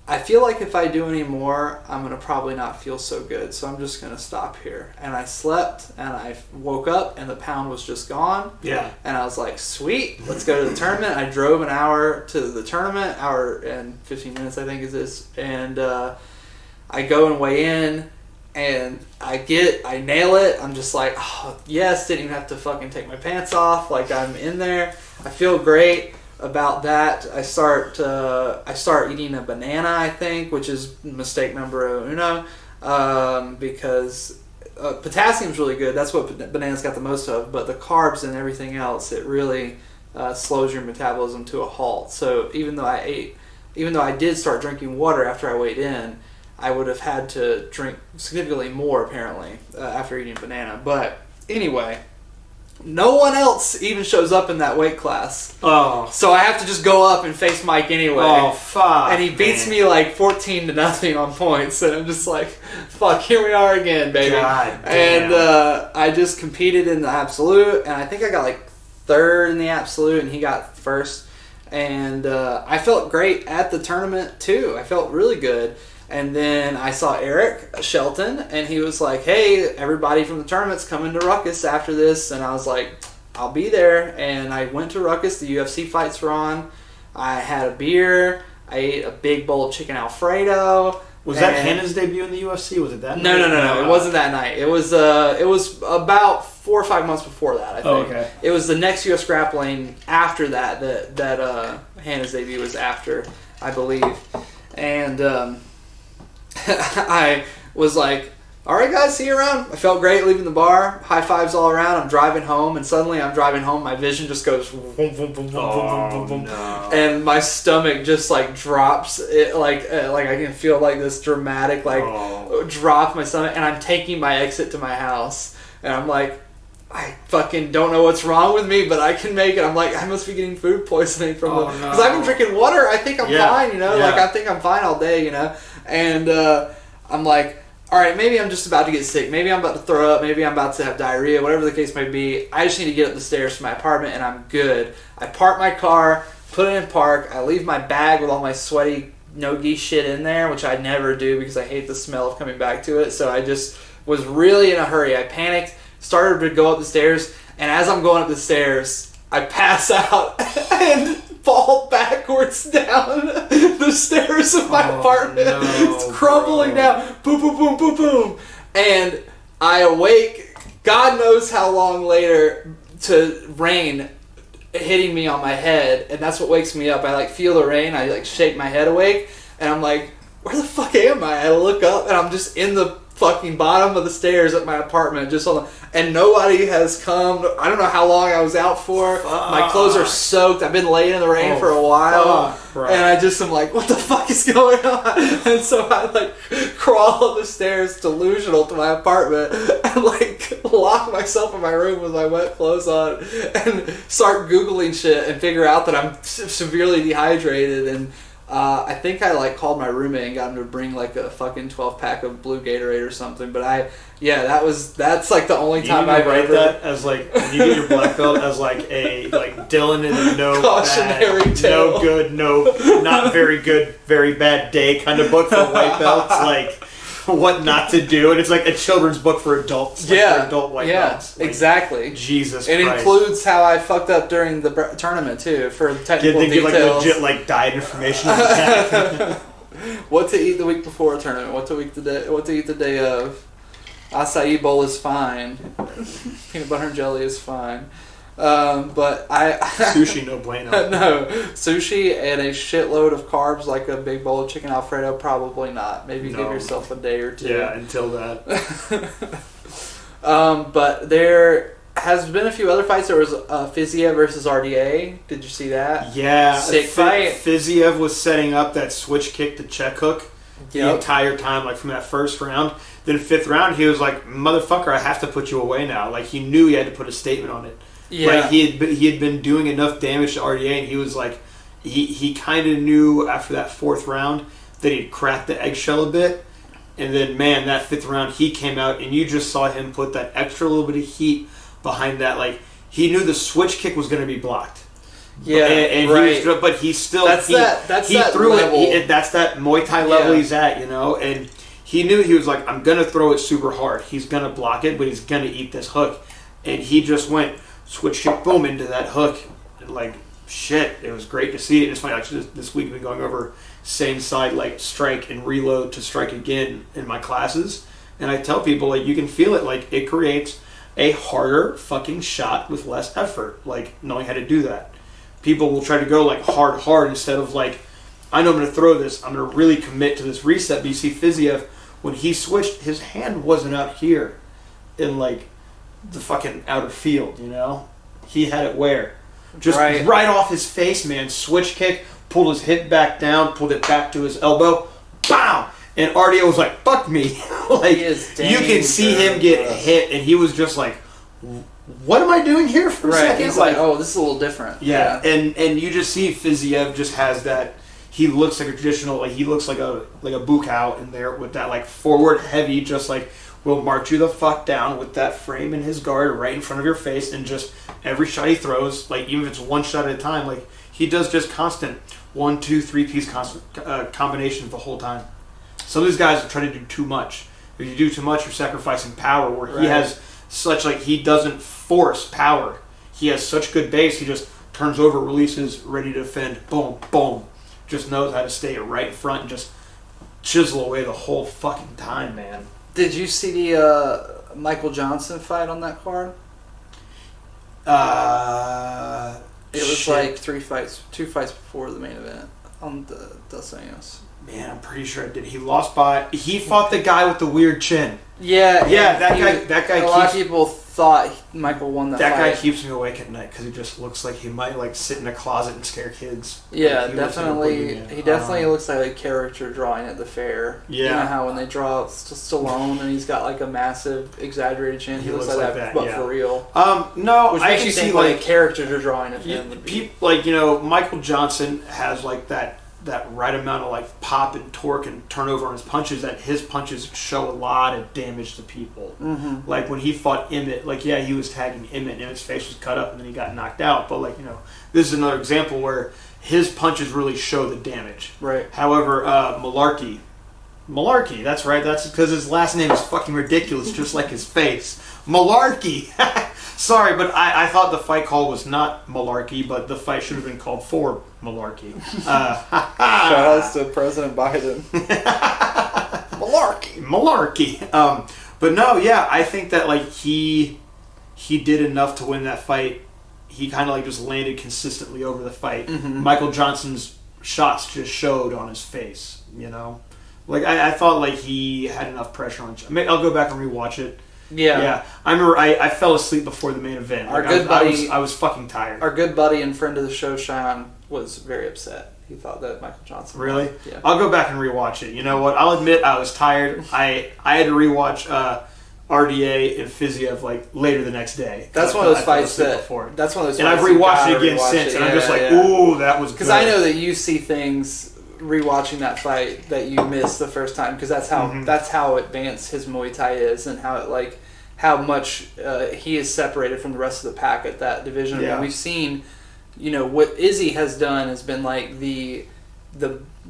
I feel like if I do any more, I'm going to probably not feel so good, so I'm just going to stop here. And I slept, and I woke up, and the pound was just gone. Yeah. And I was like, sweet, let's go to the tournament. I drove an hour to the tournament, hour and 15 minutes, I think is this. And I go and weigh in, and I nail it. I'm just like, oh, yes, didn't even have to fucking take my pants off. Like, I'm in there. I feel great about that. I start eating a banana, I think, which is mistake number uno, because potassium's really good. That's what bananas got the most of, but the carbs and everything else, it really slows your metabolism to a halt. So even though I did start drinking water after I weighed in, I would have had to drink significantly more apparently after eating a banana. But anyway, no one else even shows up in that weight class. Oh. So I have to just go up and face Mike anyway. Oh, fuck. And he beats me like 14-0 on points. And I'm just like, fuck, here we are again, baby. God damn. And I just competed in the absolute. And I think I got like third in the absolute. And he got first. And I felt great at the tournament too. I felt really good. And then I saw Eric Shelton, and he was like, hey, everybody from the tournament's coming to Ruckus after this. And I was like, I'll be there. And I went to Ruckus. The UFC fights were on. I had a beer. I ate a big bowl of chicken Alfredo. Was that Hannah's debut in the UFC? Was it that night? No. It wasn't that night. It was about 4 or 5 months before that, I think. Oh, okay. It was the next US Grappling after that Hannah's debut was after, I believe. And I was like, all right, guys, see you around. I felt great leaving the bar. High fives all around. I'm driving home, and suddenly I'm driving home. My vision just goes boom, boom, boom, boom, boom, boom, boom, no. and my stomach just like drops. It like I can feel like this dramatic drop in my stomach, and I'm taking my exit to my house, and I'm like, I fucking don't know what's wrong with me, but I can make it. I'm like, I must be getting food poisoning from because I've been drinking water. I think I'm fine, like I think I'm fine all day, and I'm like, all right, maybe I'm just about to get sick. Maybe I'm about to throw up. Maybe I'm about to have diarrhea, whatever the case may be. I just need to get up the stairs to my apartment, and I'm good. I park my car, put it in park. I leave my bag with all my sweaty no-gi shit in there, which I never do because I hate the smell of coming back to it. So I just was really in a hurry. I panicked, started to go up the stairs, and as I'm going up the stairs, I pass out and fall backwards down the stairs of my apartment. No, it's crumbling down. Boom, boom, boom, boom, boom. And I awake, God knows how long later, to rain hitting me on my head. And that's what wakes me up. I like feel the rain. I like shake my head awake. And I'm like, where the fuck am I? I look up and I'm just in the fucking bottom of the stairs at my apartment, and nobody has come. I don't know how long I was out for. Fuck. My clothes are soaked. I've been laying in the rain for a while, and I just am like, what the fuck is going on? And so I like crawl up the stairs, delusional, to my apartment, and like lock myself in my room with my wet clothes on, and start Googling shit and figure out that I'm severely dehydrated. And I think I like called my roommate and got him to bring like a fucking 12-pack of blue Gatorade or something. But that's like the only time I've ever that as like when you get your black belt as like a Dylan in a no cautionary bad, tale. no good, no not very good, very bad day kind of book for white belts, like what not to do, and it's like a children's book for adults. Like for adult white belts. Like, exactly. Jesus It Christ. includes how I fucked up during the tournament too, for technical Did they give details. like legit like diet information? What to eat the week before a tournament? What to eat the day of? Acai bowl is fine. Peanut butter and jelly is fine. But Sushi no bueno. No, sushi and a shitload of carbs like a big bowl of chicken Alfredo, probably not. Maybe give yourself a day or two. Yeah, until that. But there has been a few other fights. There was Fiziev versus RDA. Did you see that? Yeah, sick fight. Fiziev was setting up that switch kick to check hook the entire time, like from that first round. Then 5th round, he was like, "Motherfucker, I have to put you away now." Like he knew he had to put a statement on it. Yeah. Like he had been doing enough damage to RDA, and he was like, he kind of knew after that 4th round that he'd cracked the eggshell a bit. And then, man, that 5th round, he came out, and you just saw him put that extra little bit of heat behind that. Like, he knew the switch kick was going to be blocked. Yeah, and right. he was, but he still that's that threw level. it. That's that Muay Thai level he's at, you know. And he knew, he was like, I'm gonna throw it super hard. He's gonna block it, but he's gonna eat this hook. And he just went switch kick, boom, into that hook. And like, shit, it was great to see it. It's funny, actually, this week we've been going over same side, like strike and reload to strike again in my classes. And I tell people, like, you can feel it. Like, it creates a harder fucking shot with less effort. Like, knowing how to do that. People will try to go like hard instead of like, I know I'm going to throw this. I'm going to really commit to this reset. But you see Fiziev, when he switched, his hand wasn't out here in like the fucking outer field, you know? He had it where? Just right off his face, man. Switch kick, pulled his hip back down, pulled it back to his elbow. Bow! And RDO was like, fuck me. Like, you can see him get hit, and he was just like, what am I doing here for a second? He's like, oh, this is a little different. Yeah. And you just see Fiziev just has that. He looks like a traditional, like, he looks like a Bukau in there with that like forward heavy, just like, will march you the fuck down with that frame in his guard right in front of your face, and just every shot he throws, like, even if it's one shot at a time, like, he does just constant 1, 2, 3 piece combinations the whole time. Some of these guys are trying to do too much. If you do too much, you're sacrificing power. Where he has such, like, he doesn't force power. He has such good base. He just turns over, releases, ready to defend. Boom, boom. Just knows how to stay right in front and just chisel away the whole fucking time, man. Did you see the Michael Johnson fight on that card? It was like 2 fights before the main event on the Dos Anjos. Man, I'm pretty sure I did. He lost by. He fought the guy with the weird chin. Yeah, that guy. A lot of people thought Michael won that fight. That guy keeps me awake at night because he just looks like he might like sit in a closet and scare kids. Yeah, like, definitely. He definitely looks like a character drawing at the fair. Yeah, you know how when they draw Stallone and he's got like a massive exaggerated chin. He looks like that, but for real. No, which I makes you see think like characters are drawing at him. People like, you know, Michael Johnson has like that right amount of like pop and torque and turnover on his punches, that his punches show a lot of damage to people. Mm-hmm. Like when he fought Emmett, like, yeah, he was tagging Emmett and Emmett's face was cut up and then he got knocked out. But like, you know, this is another example where his punches really show the damage. Right. However, Malarkey, that's right. That's because his last name is fucking ridiculous, just like his face. Malarkey. Sorry, but I thought the fight call was not Malarkey, but the fight should have been called for Malarkey. Shout outs to President Biden. Malarkey. But no, yeah, I think that like he did enough to win that fight. He kind of like just landed consistently over the fight. Mm-hmm. Michael Johnson's shots just showed on his face, you know? Like, I thought like he had enough pressure on. I'll go back and rewatch it. Yeah. I remember I fell asleep before the main event. Our good buddy, I was fucking tired. Our good buddy and friend of the show, Sean, was very upset. He thought that Michael Johnson. Really? Yeah. I'll go back and rewatch it. You know what? I'll admit I was tired. I had to rewatch RDA and Fiziev like later the next day. That's one of those fights that. That's one of those. And I've rewatched it again since, and I'm just like, ooh, that was good. Because I know that you see things rewatching that fight that you missed the first time, because that's how advanced his Muay Thai is, and how it like how much he is separated from the rest of the pack at that division. Yeah. I mean, we've seen, you know, what Izzy has done has been like the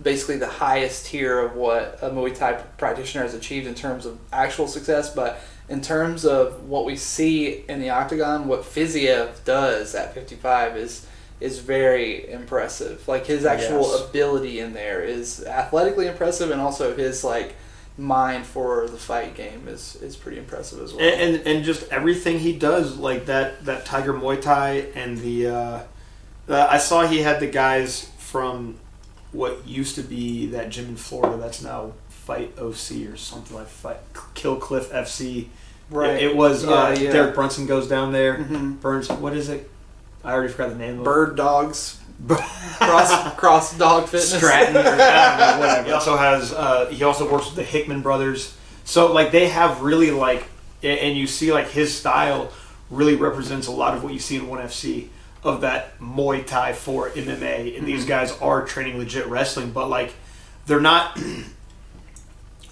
basically the highest tier of what a Muay Thai practitioner has achieved in terms of actual success, but in terms of what we see in the octagon, what Fiziev does at 55 is very impressive. Like his actual ability in there is athletically impressive, and also his like mind for the fight game is pretty impressive as well. And just everything he does, like that Tiger Muay Thai, and the I saw he had the guys from what used to be that gym in Florida that's now Fight OC or something like Kill Cliff FC. Right. It was Derek Brunson goes down there. Mm-hmm. Burns. What is it? I already forgot the name of it. Bird Dogs. Cross Dog Fitness. Stratton. Or, I don't know, whatever. He also has. He also works with the Hickman brothers. So like they have really like, and you see like his style really represents a lot of what you see in 1FC of that Muay Thai for MMA. And these guys are training legit wrestling, but like they're not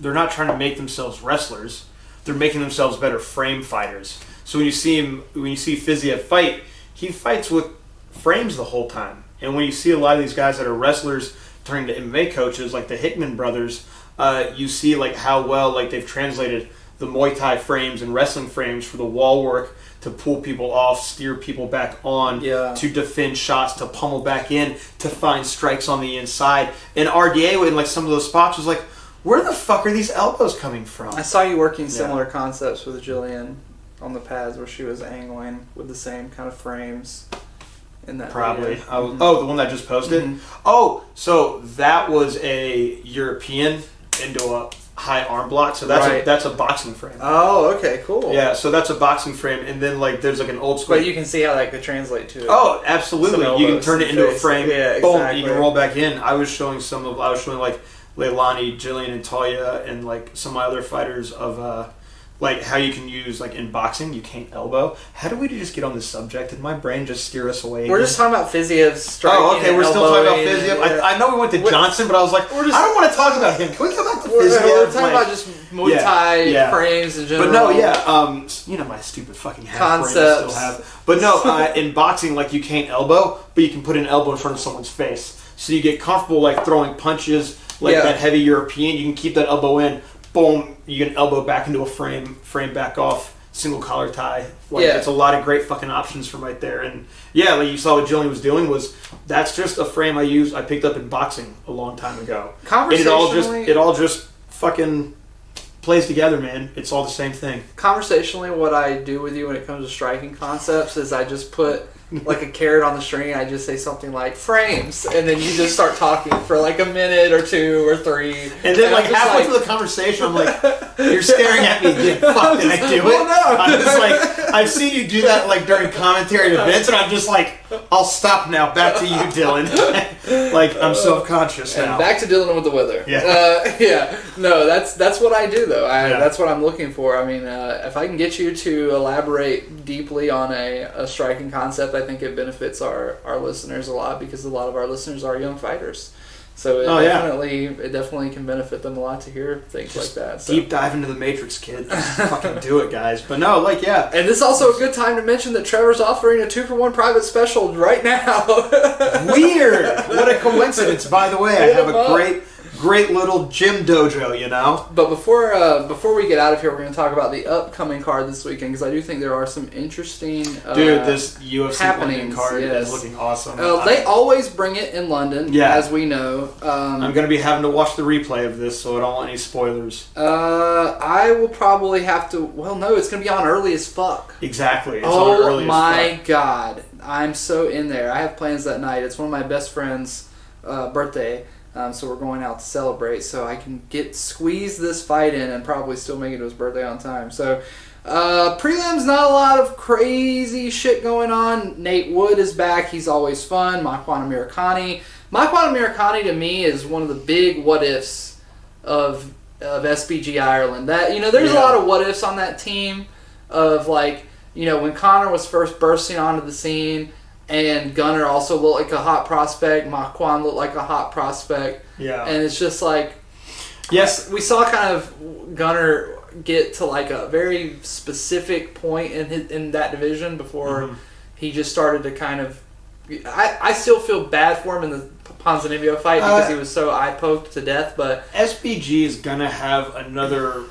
trying to make themselves wrestlers. They're making themselves better frame fighters. So when you see Fiziev fight, he fights with frames the whole time. And when you see a lot of these guys that are wrestlers turning to MMA coaches, like the Hickman brothers, you see like how well like they've translated the Muay Thai frames and wrestling frames for the wall work to pull people off, steer people back on, to defend shots, to pummel back in, to find strikes on the inside. And RDA in like some of those spots was like, where the fuck are these elbows coming from? I saw you working similar concepts with Jillian on the pads where she was angling with the same kind of frames in that Probably. video. Oh, the one that I just posted? Mm-hmm. Oh, so that was a European into a high arm block. So that's a boxing frame. Oh, okay, cool. Yeah, so that's a boxing frame, and then like there's like an old school. But you can see how that could translate to. Oh, absolutely. You can turn it into a frame. Yeah, exactly. Boom, you can roll back in. I was showing like Leilani, Jillian, and Talia, and like some of my other fighters of like how you can use like in boxing you can't elbow. How do we just get on this subject? Did my brain just steer us away? We're just talking about Fiziev's striking. Oh, okay. We're still talking about Fiziev. I know we went to Johnson, but I was like, I don't want to talk about him. Can we go back to Fiziev? We're talking about just Muay Thai frames in general. But no, you know my stupid fucking concepts. Brain I still have. But no, in boxing, like you can't elbow, but you can put an elbow in front of someone's face, so you get comfortable like throwing punches like that heavy European. You can keep that elbow in. Boom, you can elbow back into a frame back off, single collar tie. Like, it's a lot of great fucking options from right there. And yeah, like you saw what Jillian was doing that's just a frame I picked up in boxing a long time ago. Conversationally, and it all just fucking plays together, man. It's all the same thing. Conversationally, what I do with you when it comes to striking concepts is I just put like a carrot on the string, and I just say something like frames, and then you just start talking for like a minute or two or three, and then like halfway through the conversation I'm like, you're staring at me again. Fuck, did I do it? Well, no. I'm just like, I've seen you do that like during commentary events, and I'm just like, I'll stop now. Back to you, Dylan. Like I'm self-conscious now. Back to Dylan with the weather. No, that's what I do though. That's what I'm looking for. I mean, if I can get you to elaborate deeply on a striking concept, I think it benefits our listeners a lot, because a lot of our listeners are young fighters. So it definitely can benefit them a lot to hear things like that. So. Deep dive into the Matrix, kid. Just fucking do it, guys. But no, like, yeah. And this is also a good time to mention that Trevor's offering a 2-for-1 private special right now. Weird. What a coincidence, by the way. I have a great little gym dojo, you know. But before we get out of here, we're going to talk about the upcoming card this weekend, because I do think there are some interesting this UFC London card is looking awesome. They always bring it in London, as we know. I'm going to be having to watch the replay of this, so I don't want any spoilers. I will probably have to. Well, no, it's going to be on early as fuck. Exactly. It's on early as fuck. Oh my god, I'm so in there. I have plans that night. It's one of my best friends' birthday. So we're going out to celebrate, so I can squeeze this fight in and probably still make it to his birthday on time. So prelims, not a lot of crazy shit going on. Nate Wood is back. He's always fun. Makwan Amirkhani to me is one of the big what ifs of SBG Ireland. That there's a lot of what ifs on that team of like when Connor was first bursting onto the scene. And Gunnar also looked like a hot prospect. Makwan looked like a hot prospect. Yeah. And it's just like... Yes, we saw kind of Gunnar get to like a very specific point in that division before he just started to kind of... I still feel bad for him in the Ponzinibbio fight because he was so eye-poked to death, but... SBG is going to have another...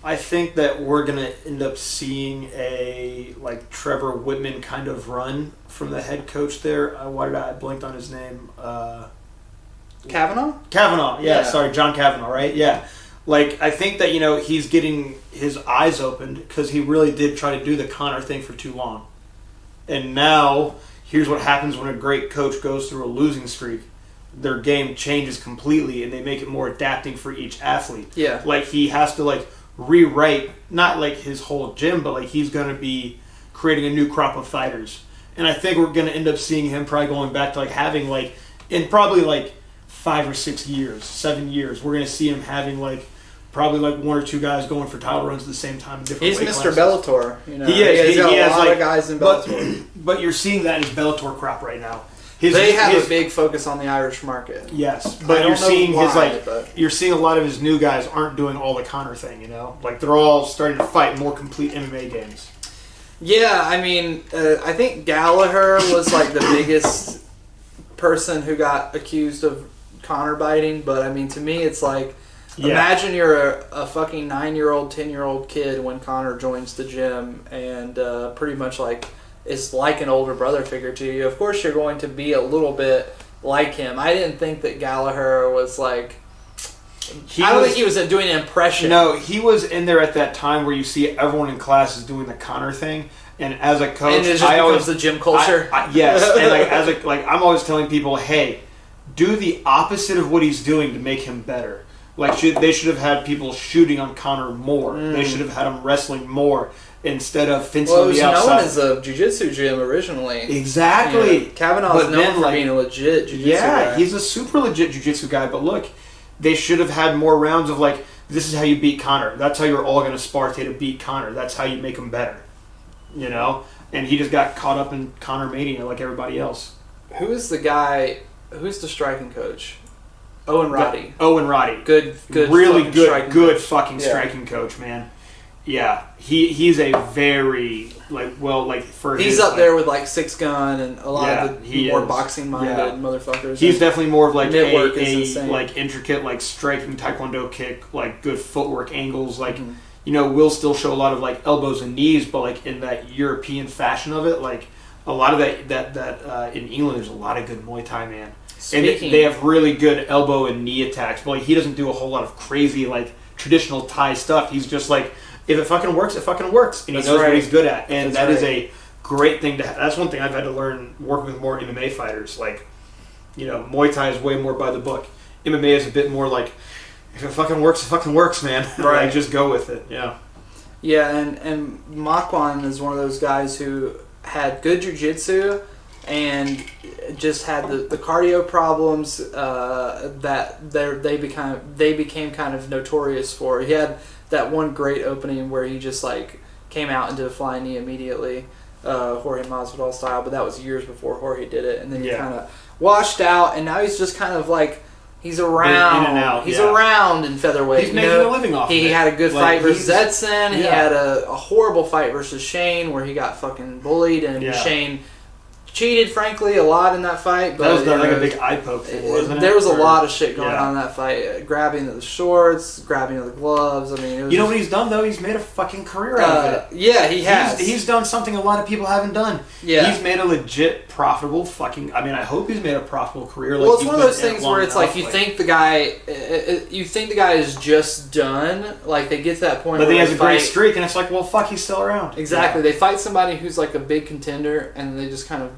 I think that we're going to end up seeing a like Trevor Whitman kind of run from the head coach there. I blinked on his name? Kavanaugh? Kavanaugh, yeah. Sorry, John Kavanaugh, right? Yeah. Like, I think that, he's getting his eyes opened because he really did try to do the Connor thing for too long. And now, here's what happens when a great coach goes through a losing streak. Their game changes completely and they make it more adapting for each athlete. Yeah. Like, he has to, like, rewrite, not like his whole gym, but like he's going to be creating a new crop of fighters. And I think we're going to end up seeing him probably going back to like having like, in probably like 5 or 6 years, 7 years, we're going to see him having like probably like 1 or 2 guys going for title runs at the same time in different weight classes. He's Mr. Bellator. He is. He has a lot of guys in Bellator. But you're seeing that in his Bellator crop right now. They have a big focus on the Irish market. Yes, but you're seeing you're seeing a lot of his new guys aren't doing all the Connor thing, Like they're all starting to fight more complete MMA games. Yeah, I mean, I think Gallagher was like the biggest person who got accused of Conor biting, but I mean, to me, it's like, imagine you're a fucking 9-year-old, 10-year-old kid when Conor joins the gym and pretty much like is like an older brother figure to you. Of course, you're going to be a little bit like him. I didn't think that Gallagher was like... I don't think he was doing an impression. No, he was in there at that time where you see everyone in class is doing the Conor thing, and as a coach, and it just becomes the gym culture. Yes, and I'm always telling people, hey, do the opposite of what he's doing to make him better. Like they should have had people shooting on Conor more. They should have had him wrestling more instead of fencing on the outside. Well, it was known as a jiu-jitsu gym originally. Exactly. Yeah. Kavanaugh's known for being a legit jiu-jitsu guy. Yeah, he's a super legit jiu-jitsu guy, but look, they should have had more rounds of like, this is how you beat Conor. That's how you're all going to spar to beat Conor. That's how you make him better. You know? And he just got caught up in Conor mania like everybody else. Who's the striking coach? Owen Roddy. Owen Roddy. Good really good striking striking coach, man. Yeah. He's a very he's up there with like Six Gun and a lot of the more boxing minded motherfuckers. He's definitely more of like a like intricate like striking taekwondo kick, like good footwork angles, like will still show a lot of like elbows and knees, but like in that European fashion of it, like a lot of that in England there's a lot of good Muay Thai, man. And they have really good elbow and knee attacks, but like he doesn't do a whole lot of crazy like traditional Thai stuff. He's just like, if it fucking works, it fucking works. And he knows what he's good at. And that is a great thing to have. That's one thing I've had to learn working with more MMA fighters. Like, Muay Thai is way more by the book. MMA is a bit more like, if it fucking works, man. Right. Like, just go with it. Yeah. Yeah, and Makwan is one of those guys who had good jiu-jitsu and just had the cardio problems that they became kind of notorious for. He had that one great opening where he just like came out and did a flying knee immediately, Jorge Masvidal style, but that was years before Jorge did it, and then he kind of washed out, and now he's just kind of like he's around. In and out. He's around in featherweight. He's making a living off of it. He had a good fight versus Edson. Yeah. He had a horrible fight versus Shane where he got fucking bullied, and Shane cheated, frankly, a lot in that fight. But that was like a big eye poke thing, wasn't it? There was a lot of shit going on in that fight. Grabbing the shorts, grabbing the gloves. I mean, it was what he's done, though? He's made a fucking career out of it. Yeah, he has. He's done something a lot of people haven't done. Yeah. He's made a legit, profitable fucking... I mean, I hope he's made a profitable career. Well, it's one of those things where it's like you think the guy is just done. Like, they get to that point where he has a great streak, and it's like, well, fuck, he's still around. Exactly. Yeah. They fight somebody who's like a big contender, and they just kind of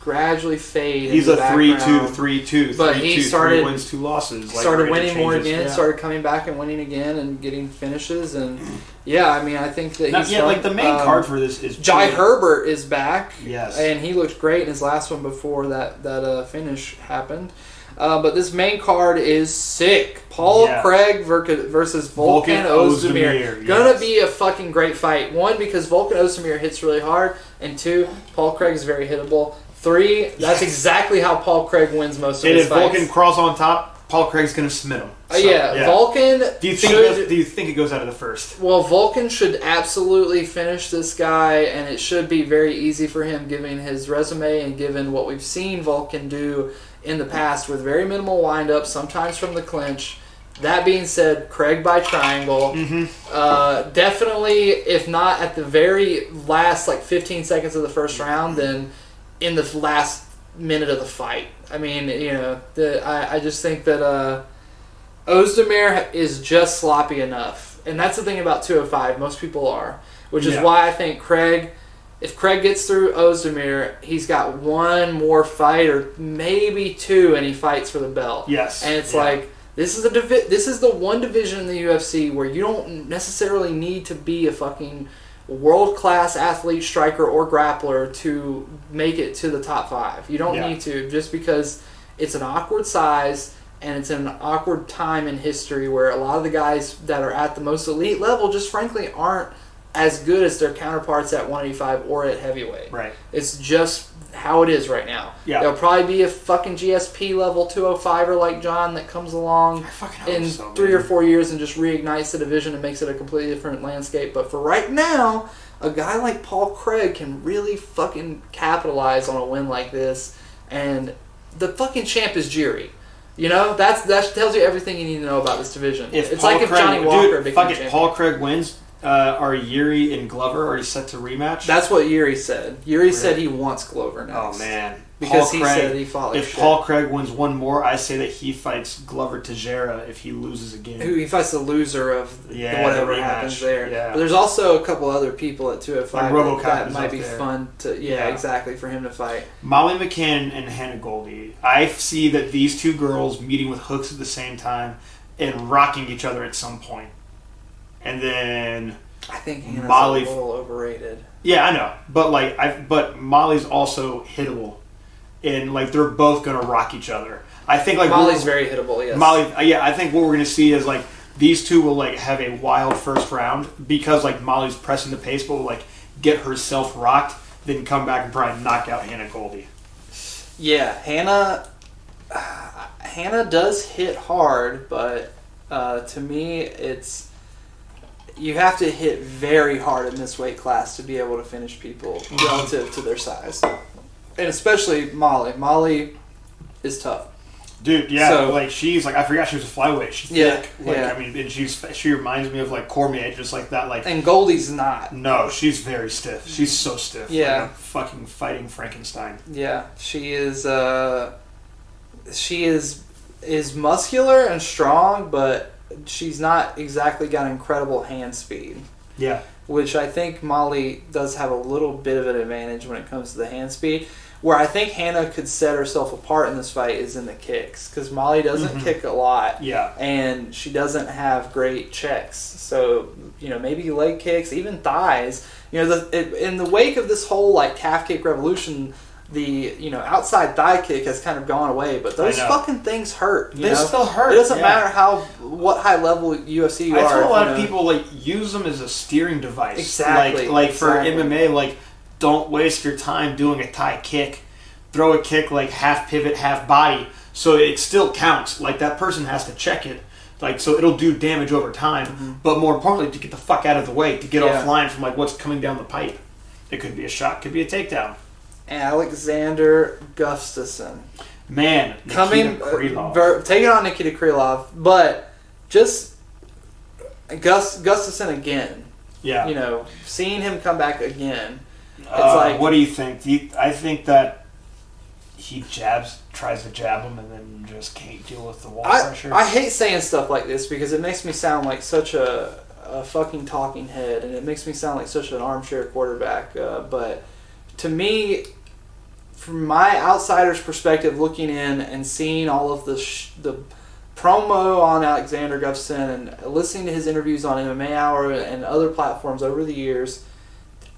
gradually fade. He's a 3-2, 3-2, but he started 3 wins, 2 losses. Started winning more again. Started coming back and winning again and getting finishes. And I mean, I think that he's like the main card for this is Jai Herbert is back. Yes, and he looked great in his last one before that finish happened. But this main card is sick. Paul Craig versus Volkan Ozdemir. Gonna be a fucking great fight. 1, because Volkan Ozdemir hits really hard, and 2, Paul Craig is very hittable. 3, that's exactly how Paul Craig wins most of his fights. And if Volkan crawls on top, Paul Craig's going to submit him. So, Volkan... Do you think it goes out of the first? Well, Volkan should absolutely finish this guy, and it should be very easy for him given his resume and given what we've seen Volkan do in the past with very minimal windup, sometimes from the clinch. That being said, Craig by triangle. Definitely, if not at the very last 15 seconds of the first round, then in the last minute of the fight. I mean, I just think that Ozdemir is just sloppy enough. And that's the thing about 205. Most people are. Which is why I think if Craig gets through Ozdemir, he's got 1 more fight or maybe 2, and he fights for the belt. Yes. And it's like, this is the one division in the UFC where you don't necessarily need to be a fucking world-class athlete, striker, or grappler to make it to the top 5. You don't need to, just because it's an awkward size and it's an awkward time in history where a lot of the guys that are at the most elite level just frankly aren't as good as their counterparts at 185 or at heavyweight. Right. It's just how it is right now. Yeah. There'll probably be a fucking GSP level 205er like John that comes along in 3 or 4 years and just reignites the division and makes it a completely different landscape. But for right now, a guy like Paul Craig can really fucking capitalize on a win like this, and the fucking champ is Jiri. You know, that tells you everything you need to know about this division. It's Paul like if Craig, Johnny Walker dude, became fuck it, champion. Paul Craig wins. Are Yuri and Glover already set to rematch? That's what Yuri said. Yuri said he wants Glover next. Oh man, because Paul he Craig, said he fought like if shit. Paul Craig wins one more, I say that he fights Glover Teixeira if he loses again. He fights the loser of whatever the happens there. Yeah. But there's also a couple other people at 205 like that might be fun to exactly for him to fight. Molly McCann and Hannah Goldie. I see that these two girls meeting with hooks at the same time and rocking each other at some point. And then I think Hannah's Molly, a little overrated. Yeah, I know, but Molly's also hittable, and like they're both gonna rock each other. I think like Molly's very hittable. Yes, Molly. Yeah, I think what we're gonna see is like these two will like have a wild first round because like Molly's pressing the pace, but will like get herself rocked, then come back and probably knock out Hannah Goldie. Yeah, Hannah does hit hard, but to me it's. You have to hit very hard in this weight class to be able to finish people relative to their size. And especially Molly. Molly is tough. Dude, yeah, So, like she's like I forgot she was a flyweight. She's thick. Like I mean, and she reminds me of like Cormier, just like that. Like and Goldie's not. No, she's very stiff. She's so stiff. Yeah, like a fucking fighting Frankenstein. Yeah, she is. She is muscular and strong, but she's not exactly got incredible hand speed. Yeah. Which I think Molly does have a little bit of an advantage when it comes to the hand speed. Where I think Hannah could set herself apart in this fight is in the kicks. Because Molly doesn't kick a lot. Yeah. And she doesn't have great checks. So, maybe leg kicks, even thighs. In the wake of this whole like calf kick revolution, the outside thigh kick has kind of gone away, but those fucking things hurt. They still hurt. It doesn't matter what high level UFC you are. I tell a lot of people like use them as a steering device. Exactly. Like for MMA, like don't waste your time doing a Thai kick. Throw a kick like half pivot, half body, so it still counts. Like that person has to check it. Like so, it'll do damage over time. But more importantly, to get the fuck out of the way, to get offline from like what's coming down the pipe. It could be a shot, could be a takedown. Alexander Gustafsson. Man, taking on Nikita Krylov, but just Gustafsson again. Yeah. Seeing him come back again. It's like, what do you think? I think that he tries to jab him, and then just can't deal with the wall pressure. I hate saying stuff like this because it makes me sound like such a fucking talking head, and it makes me sound like such an armchair quarterback. But to me, from my outsider's perspective, looking in and seeing all of the promo on Alexander Gustafsson and listening to his interviews on MMA Hour and other platforms over the years,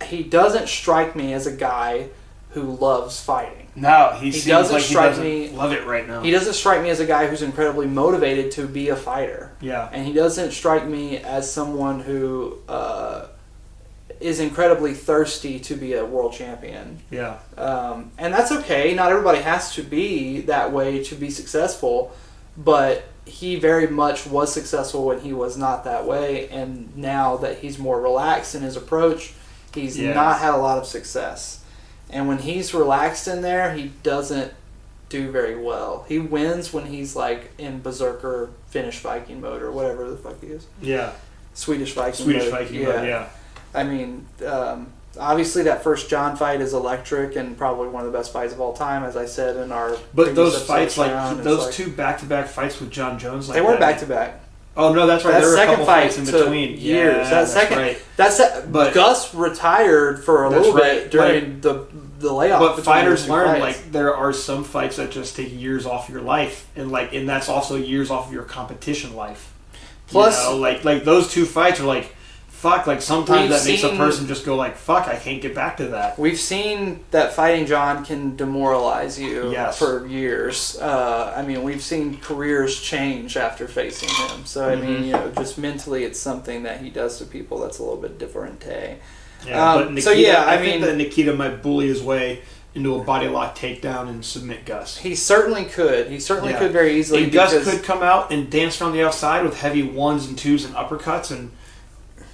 he doesn't strike me as a guy who loves fighting. No, he seems doesn't like strike he doesn't love it right now. He doesn't strike me as a guy who's incredibly motivated to be a fighter. Yeah. And he doesn't strike me as someone who is incredibly thirsty to be a world champion. Yeah. And that's okay. Not everybody has to be that way to be successful, but he very much was successful when he was not that way, and now that he's more relaxed in his approach, he's not had a lot of success. And when he's relaxed in there, he doesn't do very well. He wins when he's like in Berserker Finnish Viking mode or whatever the fuck he is. Yeah. Swedish Viking mode. Yeah. I mean, obviously that first John fight is electric and probably one of the best fights of all time, as I said in our. But those fights, two back-to-back fights with John Jones, they weren't back-to-back. Oh no, that's right. That there were a second couple fight fights in between. Years. Yeah, that's right. But Gus retired for a little bit during the layoff. But fighters learn fights. like there are some fights that just take years off your life, and that's also years off of your competition life. Plus, like those two fights are like. Fuck, like sometimes that makes a person just go like, fuck, I can't get back to that. We've seen that fighting John can demoralize you for years. I mean, we've seen careers change after facing him. So, I mean, just mentally it's something that he does to people that's a little bit different. Yeah, but Nikita, I think that Nikita might bully his way into a body lock takedown and submit Gus. He certainly could. He certainly could very easily. And Gus could come out and dance around the outside with heavy 1s and 2s and uppercuts and...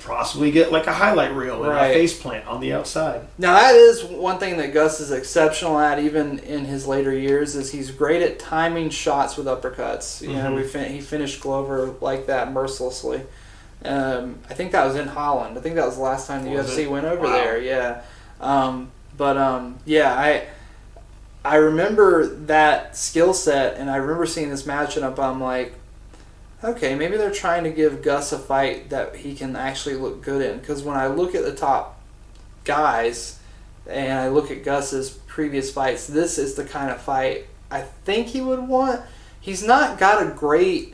possibly get like a highlight reel and a face plant on the outside. Now that is one thing that Gus is exceptional at, even in his later years, is he's great at timing shots with uppercuts. You know, he finished Glover like that mercilessly. I think that was in Holland. I think that was the last time the UFC went over there. Yeah, I remember that skill set, and I remember seeing this matchup. I'm like, okay, maybe they're trying to give Gus a fight that he can actually look good in. Because when I look at the top guys and I look at Gus's previous fights, this is the kind of fight I think he would want. He's not got great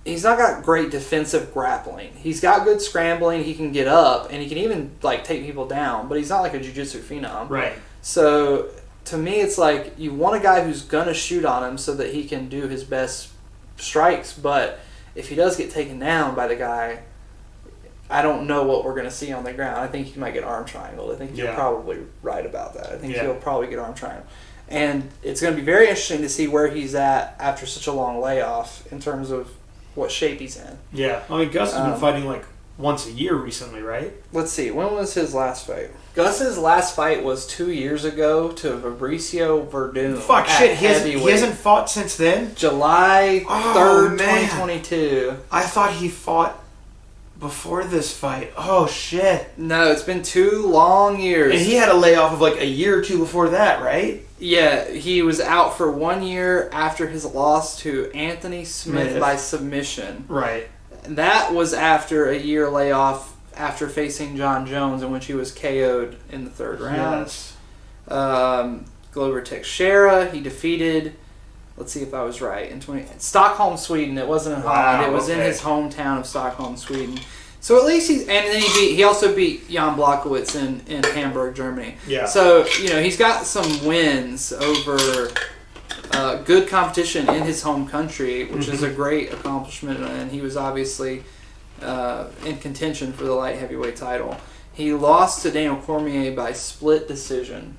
defensive grappling. He's got good scrambling. He can get up and he can even like take people down. But he's not like a jiu-jitsu phenom. Right. So to me, it's like you want a guy who's gonna shoot on him so that he can do his best strikes, but if he does get taken down by the guy, I don't know what we're going to see on the ground. I think he might get arm triangled. I think you're probably right about that. I think he'll probably get arm triangled. And it's going to be very interesting to see where he's at after such a long layoff in terms of what shape he's in. Yeah. I mean, Gus has been fighting like once a year recently, right? Let's see. When was his last fight? Gus's last fight was 2 years ago to Fabricio Verdun. Fuck, shit. He hasn't fought since then? July 3rd, 2022. I thought he fought before this fight. Oh, shit. No, it's been 2 long years. And he had a layoff of like a year or two before that, right? Yeah, he was out for 1 year after his loss to Anthony Smith by submission. Right. That was after a year layoff after facing John Jones, in which he was KO'd in the 3rd round. Yes. Glover Teixeira, he defeated, let's see if I was right, in Stockholm, Sweden. It wasn't in Holland. It was in his hometown of Stockholm, Sweden. So at least and then he also beat Jan Blachowicz in Hamburg, Germany. Yeah. So, you know, he's got some wins over good competition in his home country, which is a great accomplishment, and he was obviously in contention for the light heavyweight title. He lost to Daniel Cormier by split decision,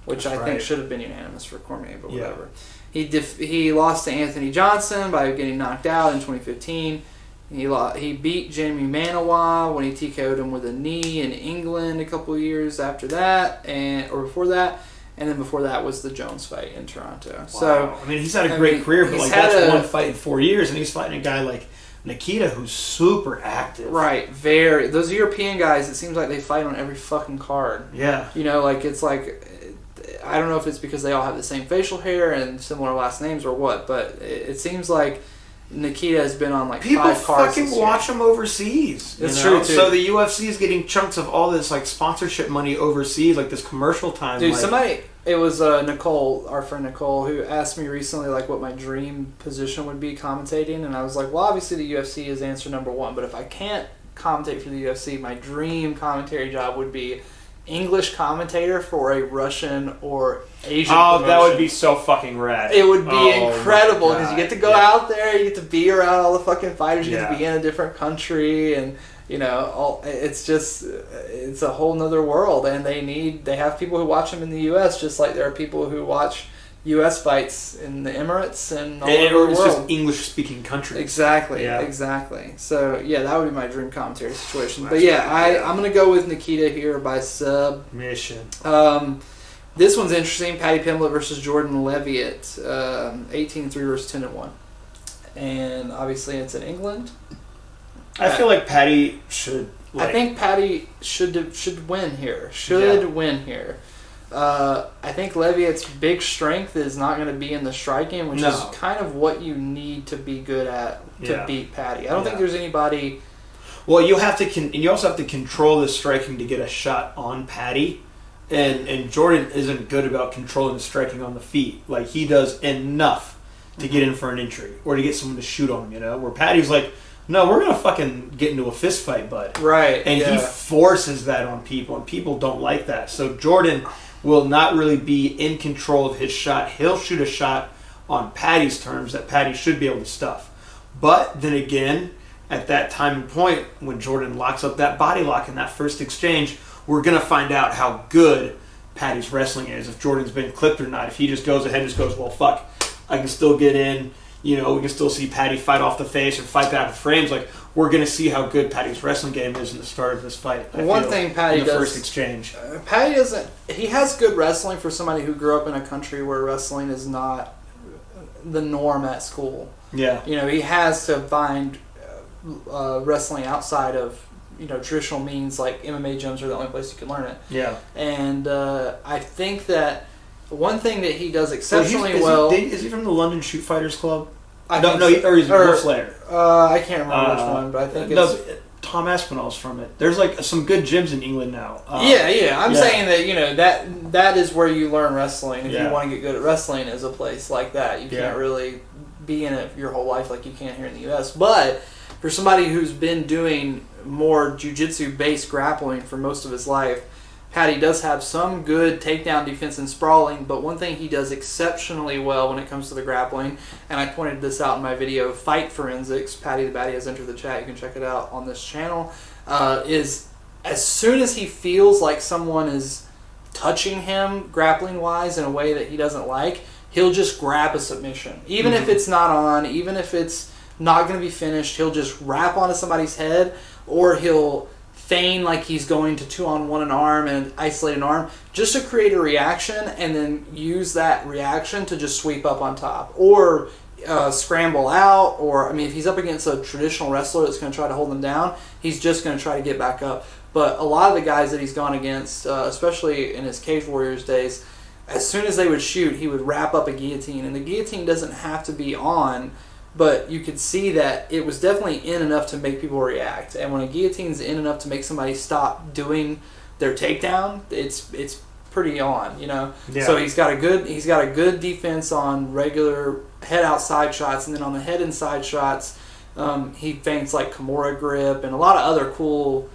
which I think should have been unanimous for Cormier, but whatever. He lost to Anthony Johnson by getting knocked out in 2015. He beat Jamie Manawa when he TKO'd him with a knee in England a couple of years after that, or before that. And then before that was the Jones fight in Toronto. Wow. So I mean, he's had a great career, but like that's one fight in 4 years, and he's fighting a guy like Nikita, who's super active. Right, very. Those European guys, it seems like they fight on every fucking card. Yeah. You know, like it's like, I don't know if it's because they all have the same facial hair and similar last names or what, but it seems like Nikita has been on like 5 cards. People fucking watch him overseas. That's true too. So the UFC is getting chunks of all this like sponsorship money overseas, like this commercial time. Dude, it was Nicole, our friend Nicole, who asked me recently like what my dream position would be commentating, and I was like, well, obviously the UFC is answer number 1, but if I can't commentate for the UFC, my dream commentary job would be English commentator for a Russian or Asian promotion. That would be so fucking rad. It would be incredible because you get to go out there, you get to be around all the fucking fighters, you get to be in a different country, and you know, it's a whole nother world, and they have people who watch them in the U.S. just like there are people who watch U.S. fights in the Emirates and all over the world. It's just English-speaking countries. Exactly. So, yeah, that would be my dream commentary situation. But, yeah, I'm going to go with Nikita here by submission. This one's interesting. Paddy Pimblett versus Jordan Levitt. 18-3 versus 10-1. And, obviously, it's in England. I feel like Paddy should... I think Paddy should win here. Win here. I think Leviat's big strength is not going to be in the striking, which is kind of what you need to be good at to beat Paddy. I don't think there's anybody... Well, you have to you also have to control the striking to get a shot on Paddy, and Jordan isn't good about controlling the striking on the feet. Like, he does enough to get in for an entry or to get someone to shoot on him, you know? Where Paddy's like, no, we're going to fucking get into a fist fight, bud. Right. And he forces that on people, and people don't like that. So Jordan will not really be in control of his shot. He'll shoot a shot on Paddy's terms that Paddy should be able to stuff. But then again, at that time and point, when Jordan locks up that body lock in that first exchange, we're going to find out how good Paddy's wrestling is, if Jordan's been clipped or not. If he just goes ahead and just goes, well, fuck, I can still get in, we can still see Patty fight off the face or fight back with frames. Like, we're going to see how good Patty's wrestling game is in the start of this fight. One thing Patty in the does, first exchange. Patty doesn't. He has good wrestling for somebody who grew up in a country where wrestling is not the norm at school. Yeah. He has to find wrestling outside of traditional means, like MMA gyms are the only place you can learn it. Yeah. And I think that one thing that he does exceptionally well... Is he from the London Shoot Fighters Club? Or he's Wolf Slayer. I can't remember which one, but I think it's... Tom Aspinall's from it. There's some good gyms in England now. I'm saying that that is where you learn wrestling. If you want to get good at wrestling, is a place like that. You can't really be in it your whole life like you can here in the U.S. But for somebody who's been doing more jiu-jitsu based grappling for most of his life, Patty does have some good takedown defense and sprawling, but one thing he does exceptionally well when it comes to the grappling, and I pointed this out in my video, Fight Forensics, Patty the Batty has entered the chat, you can check it out on this channel, is as soon as he feels like someone is touching him grappling-wise in a way that he doesn't like, he'll just grab a submission. Even if it's not on, even if it's not going to be finished, he'll just wrap onto somebody's head, or he'll feign like he's going to 2-on-1 an arm and isolate an arm just to create a reaction, and then use that reaction to just sweep up on top or scramble out. Or if he's up against a traditional wrestler that's going to try to hold him down, he's just going to try to get back up. But a lot of the guys that he's gone against, especially in his Cage Warriors days, as soon as they would shoot, he would wrap up a guillotine, and the guillotine doesn't have to be on, but you could see that it was definitely in enough to make people react. And when a guillotine's in enough to make somebody stop doing their takedown, it's pretty on, Yeah. So he's got a good defense on regular head outside shots, and then on the head inside shots, he feints like Kimura grip and a lot of other cool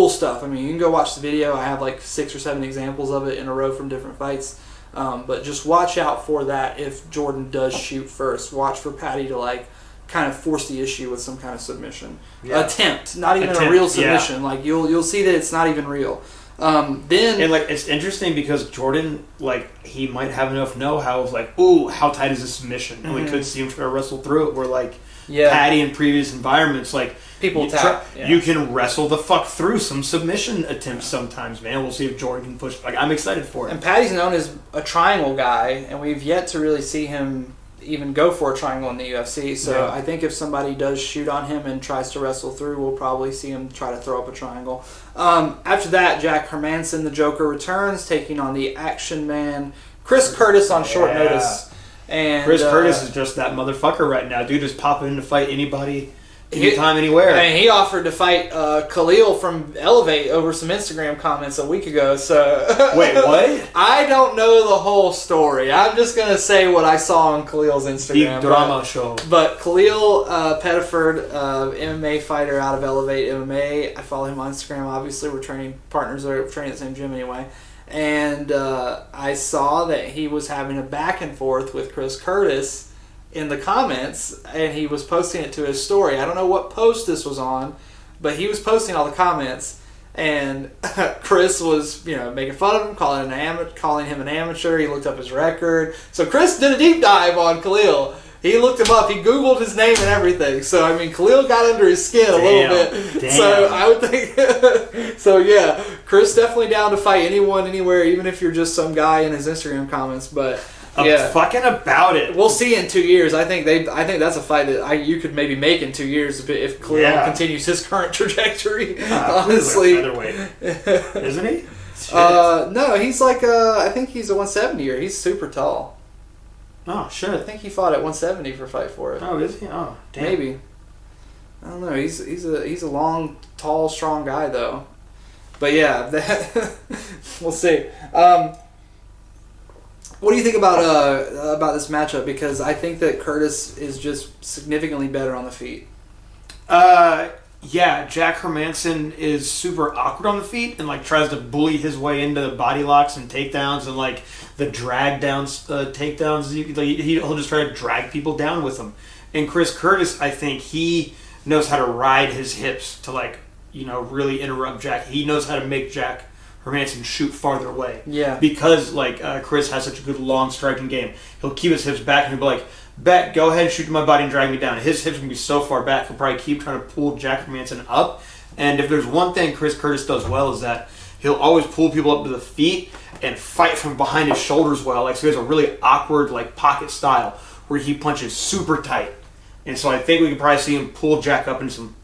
stuff. You can go watch the video. I have like 6 or 7 examples of it in a row from different fights. But just watch out for that if Jordan does shoot first. Watch for Patty to kind of force the issue with some kind of submission. Attempt, not even a real submission. Like you'll see that it's not even real. Then it's interesting because Jordan, he might have enough know-how of ooh, how tight is this submission? And we could see him try to wrestle through it. Where Patty in previous environments, people tap. You can wrestle the fuck through some submission attempts sometimes, man. We'll see if Jordan can push. I'm excited for it. And Patty's known as a triangle guy, and we've yet to really see him even go for a triangle in the UFC. So I think if somebody does shoot on him and tries to wrestle through, we'll probably see him try to throw up a triangle. After that, Jack Hermanson, the Joker, returns, taking on the Action Man, Chris Curtis, on short notice. And Chris Curtis is just that motherfucker right now. Dude is popping in to fight anybody. Anytime, anywhere. He offered to fight Khalil from Elevate over some Instagram comments a week ago. So wait, what? I don't know the whole story. I'm just gonna say what I saw on Khalil's Instagram. The drama show. But Khalil Pettiford, MMA fighter out of Elevate MMA. I follow him on Instagram. Obviously, we're training partners. We're training at the same gym anyway. And I saw that he was having a back and forth with Chris Curtis in the comments, and he was posting it to his story. I don't know what post this was on, but he was posting all the comments, and Chris was, making fun of him, calling him an amateur. He looked up his record. So Chris did a deep dive on Khalil. He looked him up. He Googled his name and everything. So, Khalil got under his skin a little bit. Damn. So, I would think... So, yeah, Chris definitely down to fight anyone, anywhere, even if you're just some guy in his Instagram comments. But... fucking about it. We'll see in 2 years. I think that's a fight that you could maybe make in 2 years if Khalil continues his current trajectory. Honestly, featherweight, isn't he? No, he's I think he's a 170er. He's super tall. Oh shit! I think he fought at 170 for Fight For It. Oh, is he? Oh, damn. Maybe. I don't know. He's a long, tall, strong guy though. But yeah, we'll see. What do you think about this matchup? Because I think that Curtis is just significantly better on the feet. Yeah, Jack Hermanson is super awkward on the feet and tries to bully his way into body locks and takedowns and the drag downs, takedowns. He'll just try to drag people down with him. And Chris Curtis, I think he knows how to ride his hips to really interrupt Jack. He knows how to make Jack Hermanson shoot farther away. Yeah. Because Chris has such a good long striking game. He'll keep his hips back and he'll be bet, go ahead and shoot to my body and drag me down. His hips are going to be so far back, he'll probably keep trying to pull Jack Hermansson up. And if there's one thing Chris Curtis does well is that he'll always pull people up to the feet and fight from behind his shoulders well. Like, so he has a really awkward, like, pocket style where he punches super tight. And so I think we can probably see him pull Jack up in some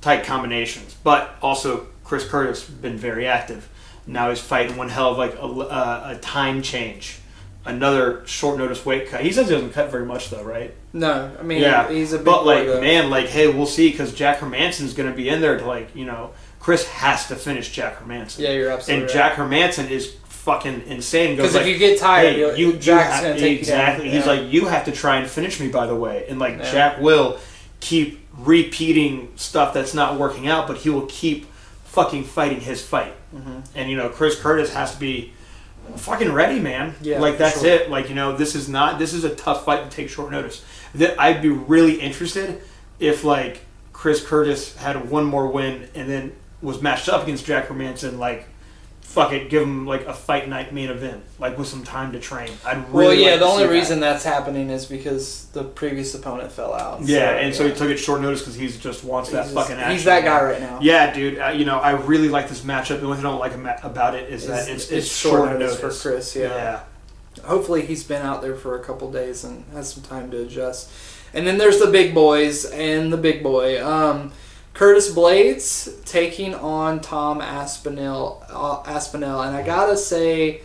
tight combinations. But also, Chris Curtis has been very active. Now he's fighting one hell of, like, a time change. Another short notice weight cut. He says he doesn't cut very much, though, right? No, I mean, he's a big but, like, boy, man, like, hey, we'll see, because Jack Hermansson's going to be in there to, like, you know, Chris has to finish Jack Hermansson. Yeah, you're absolutely right. And Jack Hermansson is fucking insane. Because if you get tired, Jack's going to take exactly. you down. He's like, you have to try and finish me, by the way. And, like, Jack will keep repeating stuff that's not working out, but he will keep fucking fighting his fight. Mm-hmm. And, you know, Chris Curtis has to be fucking ready, man. Yeah, like, that's it. Like, you know, this is a tough fight to take short notice. I'd be really interested if, like, Chris Curtis had one more win and then was matched up against Jack Hermansson, like, fuck it, give him, like, a fight night main event, like, with some time to train. The only reason that's happening is because the previous opponent fell out. So he took it short notice because he just wants that fucking action. He's that guy right now. Yeah, dude. You know, I really like this matchup. The only thing I don't like about it is that it's short notice for Chris. Yeah. Hopefully he's been out there for a couple days and has some time to adjust. And then there's the big boys and the big boy. Curtis Blades taking on Tom Aspinall, and I gotta say,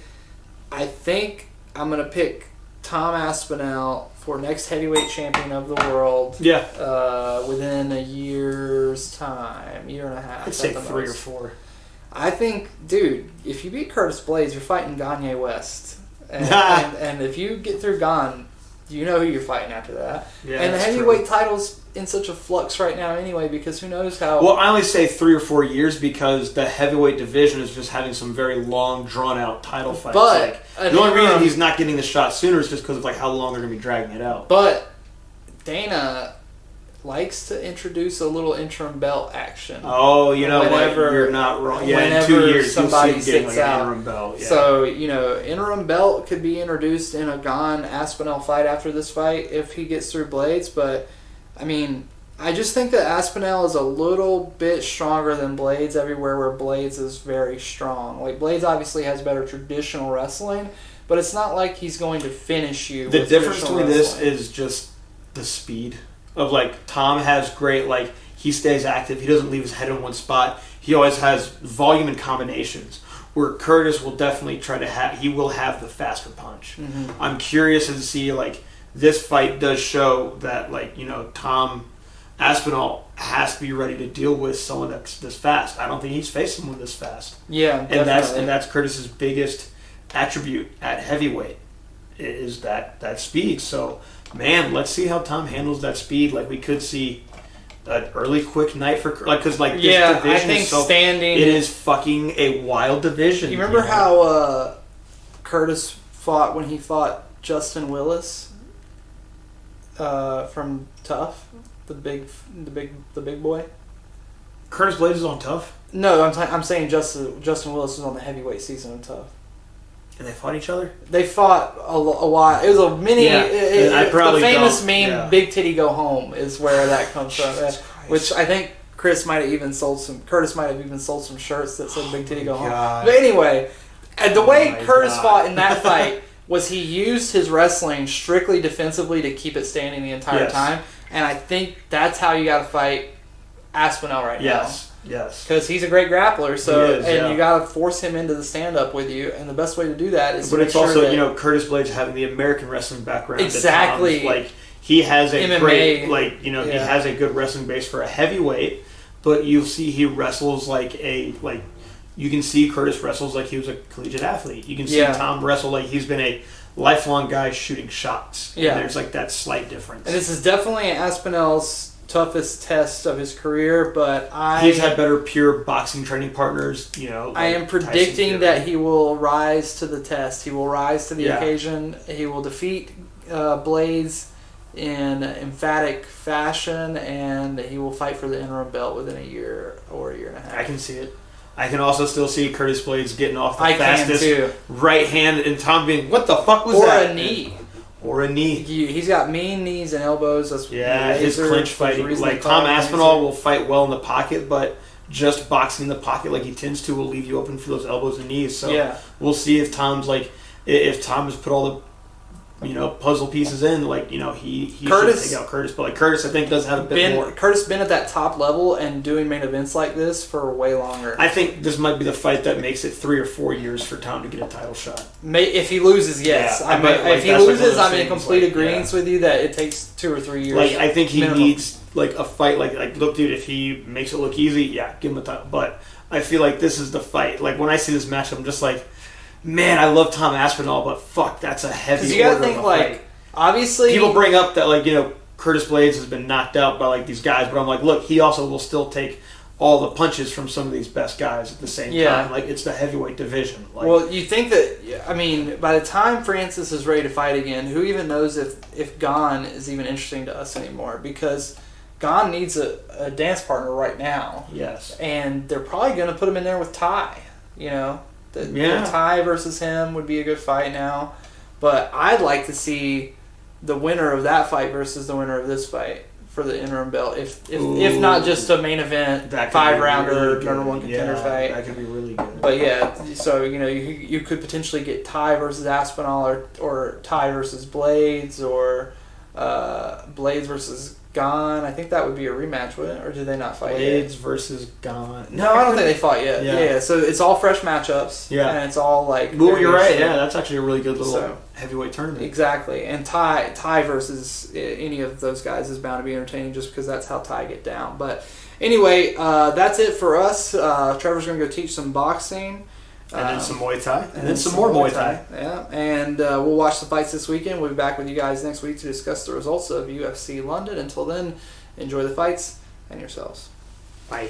I think I'm gonna pick Tom Aspinall for next heavyweight champion of the world. Yeah. Within a year's time, year and a half. I'd say 3 or 4. I think, dude, if you beat Curtis Blades, you're fighting Ganye West, and if you get through Gane, you know who you're fighting after that. Yeah, and the heavyweight title's in such a flux right now anyway, because who knows how... Well, I only say 3 or 4 years because the heavyweight division is just having some very long, drawn-out title fights. But the only reason he's not getting the shot sooner is just because of, like, how long they're going to be dragging it out. But Dana likes to introduce a little interim belt action. Oh, you know what? You're not wrong. Yeah, in 2 years, somebody you'll see him getting, like, out. an interim belt. Yeah. So, you know, interim belt could be introduced in a Gane Aspinall fight after this fight if he gets through Blades. But, I mean, I just think that Aspinall is a little bit stronger than Blades everywhere where Blades is very strong. Like, Blades obviously has better traditional wrestling, but it's not like he's going to finish you. The difference between this is just the speed. Of, like, Tom has great, like, he stays active. He doesn't leave his head in one spot. He always has volume and combinations. Where Curtis will definitely try to he will have the faster punch. Mm-hmm. I'm curious to see, like, this fight does show that, like, you know, Tom Aspinall has to be ready to deal with someone that's this fast. I don't think he's faced someone this fast. Yeah, and that's Curtis's biggest attribute at heavyweight is that speed. So, man, let's see how Tom handles that speed. Like, we could see an early, quick night for, like, because, like, this division I think is so standing. It is fucking a wild division. You remember how Curtis fought when he fought Justin Willis from Tough, the big boy. Curtis Blades is on Tough. No, I'm saying Justin Willis was on the heavyweight season of Tough. And they fought each other? They fought a while. It was a mini... the famous meme, Big Titty Go Home, is where that comes from. Which I think Curtis might have even sold some shirts that said Big Titty Go Home. But anyway, the way Curtis fought in that fight was he used his wrestling strictly defensively to keep it standing the entire time. And I think that's how you got to fight Aspinall right now. Yes. Because he's a great grappler, you got to force him into the stand-up with you, and the best way to do that is. But it's also, you know, Curtis Blades having the American wrestling background. Exactly. Like, he has a MMA. great, like, you know, he has a good wrestling base for a heavyweight. But you'll see he wrestles you can see Curtis wrestles like he was a collegiate athlete. You can see Tom wrestle like he's been a lifelong guy shooting shots. Yeah. And there's, like, that slight difference. And this is definitely Aspinall's toughest test of his career, but he's had better pure boxing training partners, you know. Like, I am predicting that he will rise to the test. He will rise to the occasion. He will defeat Blades in emphatic fashion, and he will fight for the interim belt within a year or a year and a half. I can see it. I can also still see Curtis Blades getting off the fastest right hand, and Tom being, what the fuck was that? Or a knee. Or a knee. He's got mean knees and elbows. That's his clinch fighting. Like Tom Aspinall will fight well in the pocket, but just boxing in the pocket like he tends to will leave you open for those elbows and knees. So we'll see if Tom has put all the puzzle pieces in, he should take out Curtis. But Curtis, I think, does have a bit more. Curtis been at that top level and doing main events like this for way longer. I think this might be the fight that makes it 3 or 4 years for Tom to get a title shot. If he loses, yes. Yeah, if he loses, I'm in complete agreement with you that it takes 2 or 3 years. I think he needs a fight look, dude, if he makes it look easy, give him a title. But I feel like this is the fight. When I see this matchup, I'm just like, man, I love Tom Aspinall, but fuck, that's a heavy order. Because you gotta think, obviously, people bring up that Curtis Blades has been knocked out by these guys, but I'm like, look, he also will still take all the punches from some of these best guys at the same time. It's the heavyweight division. Well, you think that, by the time Francis is ready to fight again, who even knows if Gon is even interesting to us anymore? Because Gon needs a dance partner right now. Yes. And they're probably going to put him in there with Ty, Ty versus him would be a good fight now. But I'd like to see the winner of that fight versus the winner of this fight for the interim belt. If not just a main event, 5-rounder, really number 1 contender fight. That could be really good. But so you could potentially get Ty versus Aspinall or Ty versus Blades or Blades versus Gon. I think that would be a rematch, wouldn't it? Or did they not fight Blades versus Gon. No, I don't think they fought yet. Yeah. So it's all fresh matchups. Yeah. And it's all Well, you're right. Yeah, that's actually a really good little heavyweight tournament. Exactly. And Ty versus any of those guys is bound to be entertaining just because that's how Ty get down. But anyway, that's it for us. Trevor's going to go teach some boxing. And then some Muay Thai. And then some more Muay Thai. Yeah. And we'll watch the fights this weekend. We'll be back with you guys next week to discuss the results of UFC London. Until then, enjoy the fights and yourselves. Bye.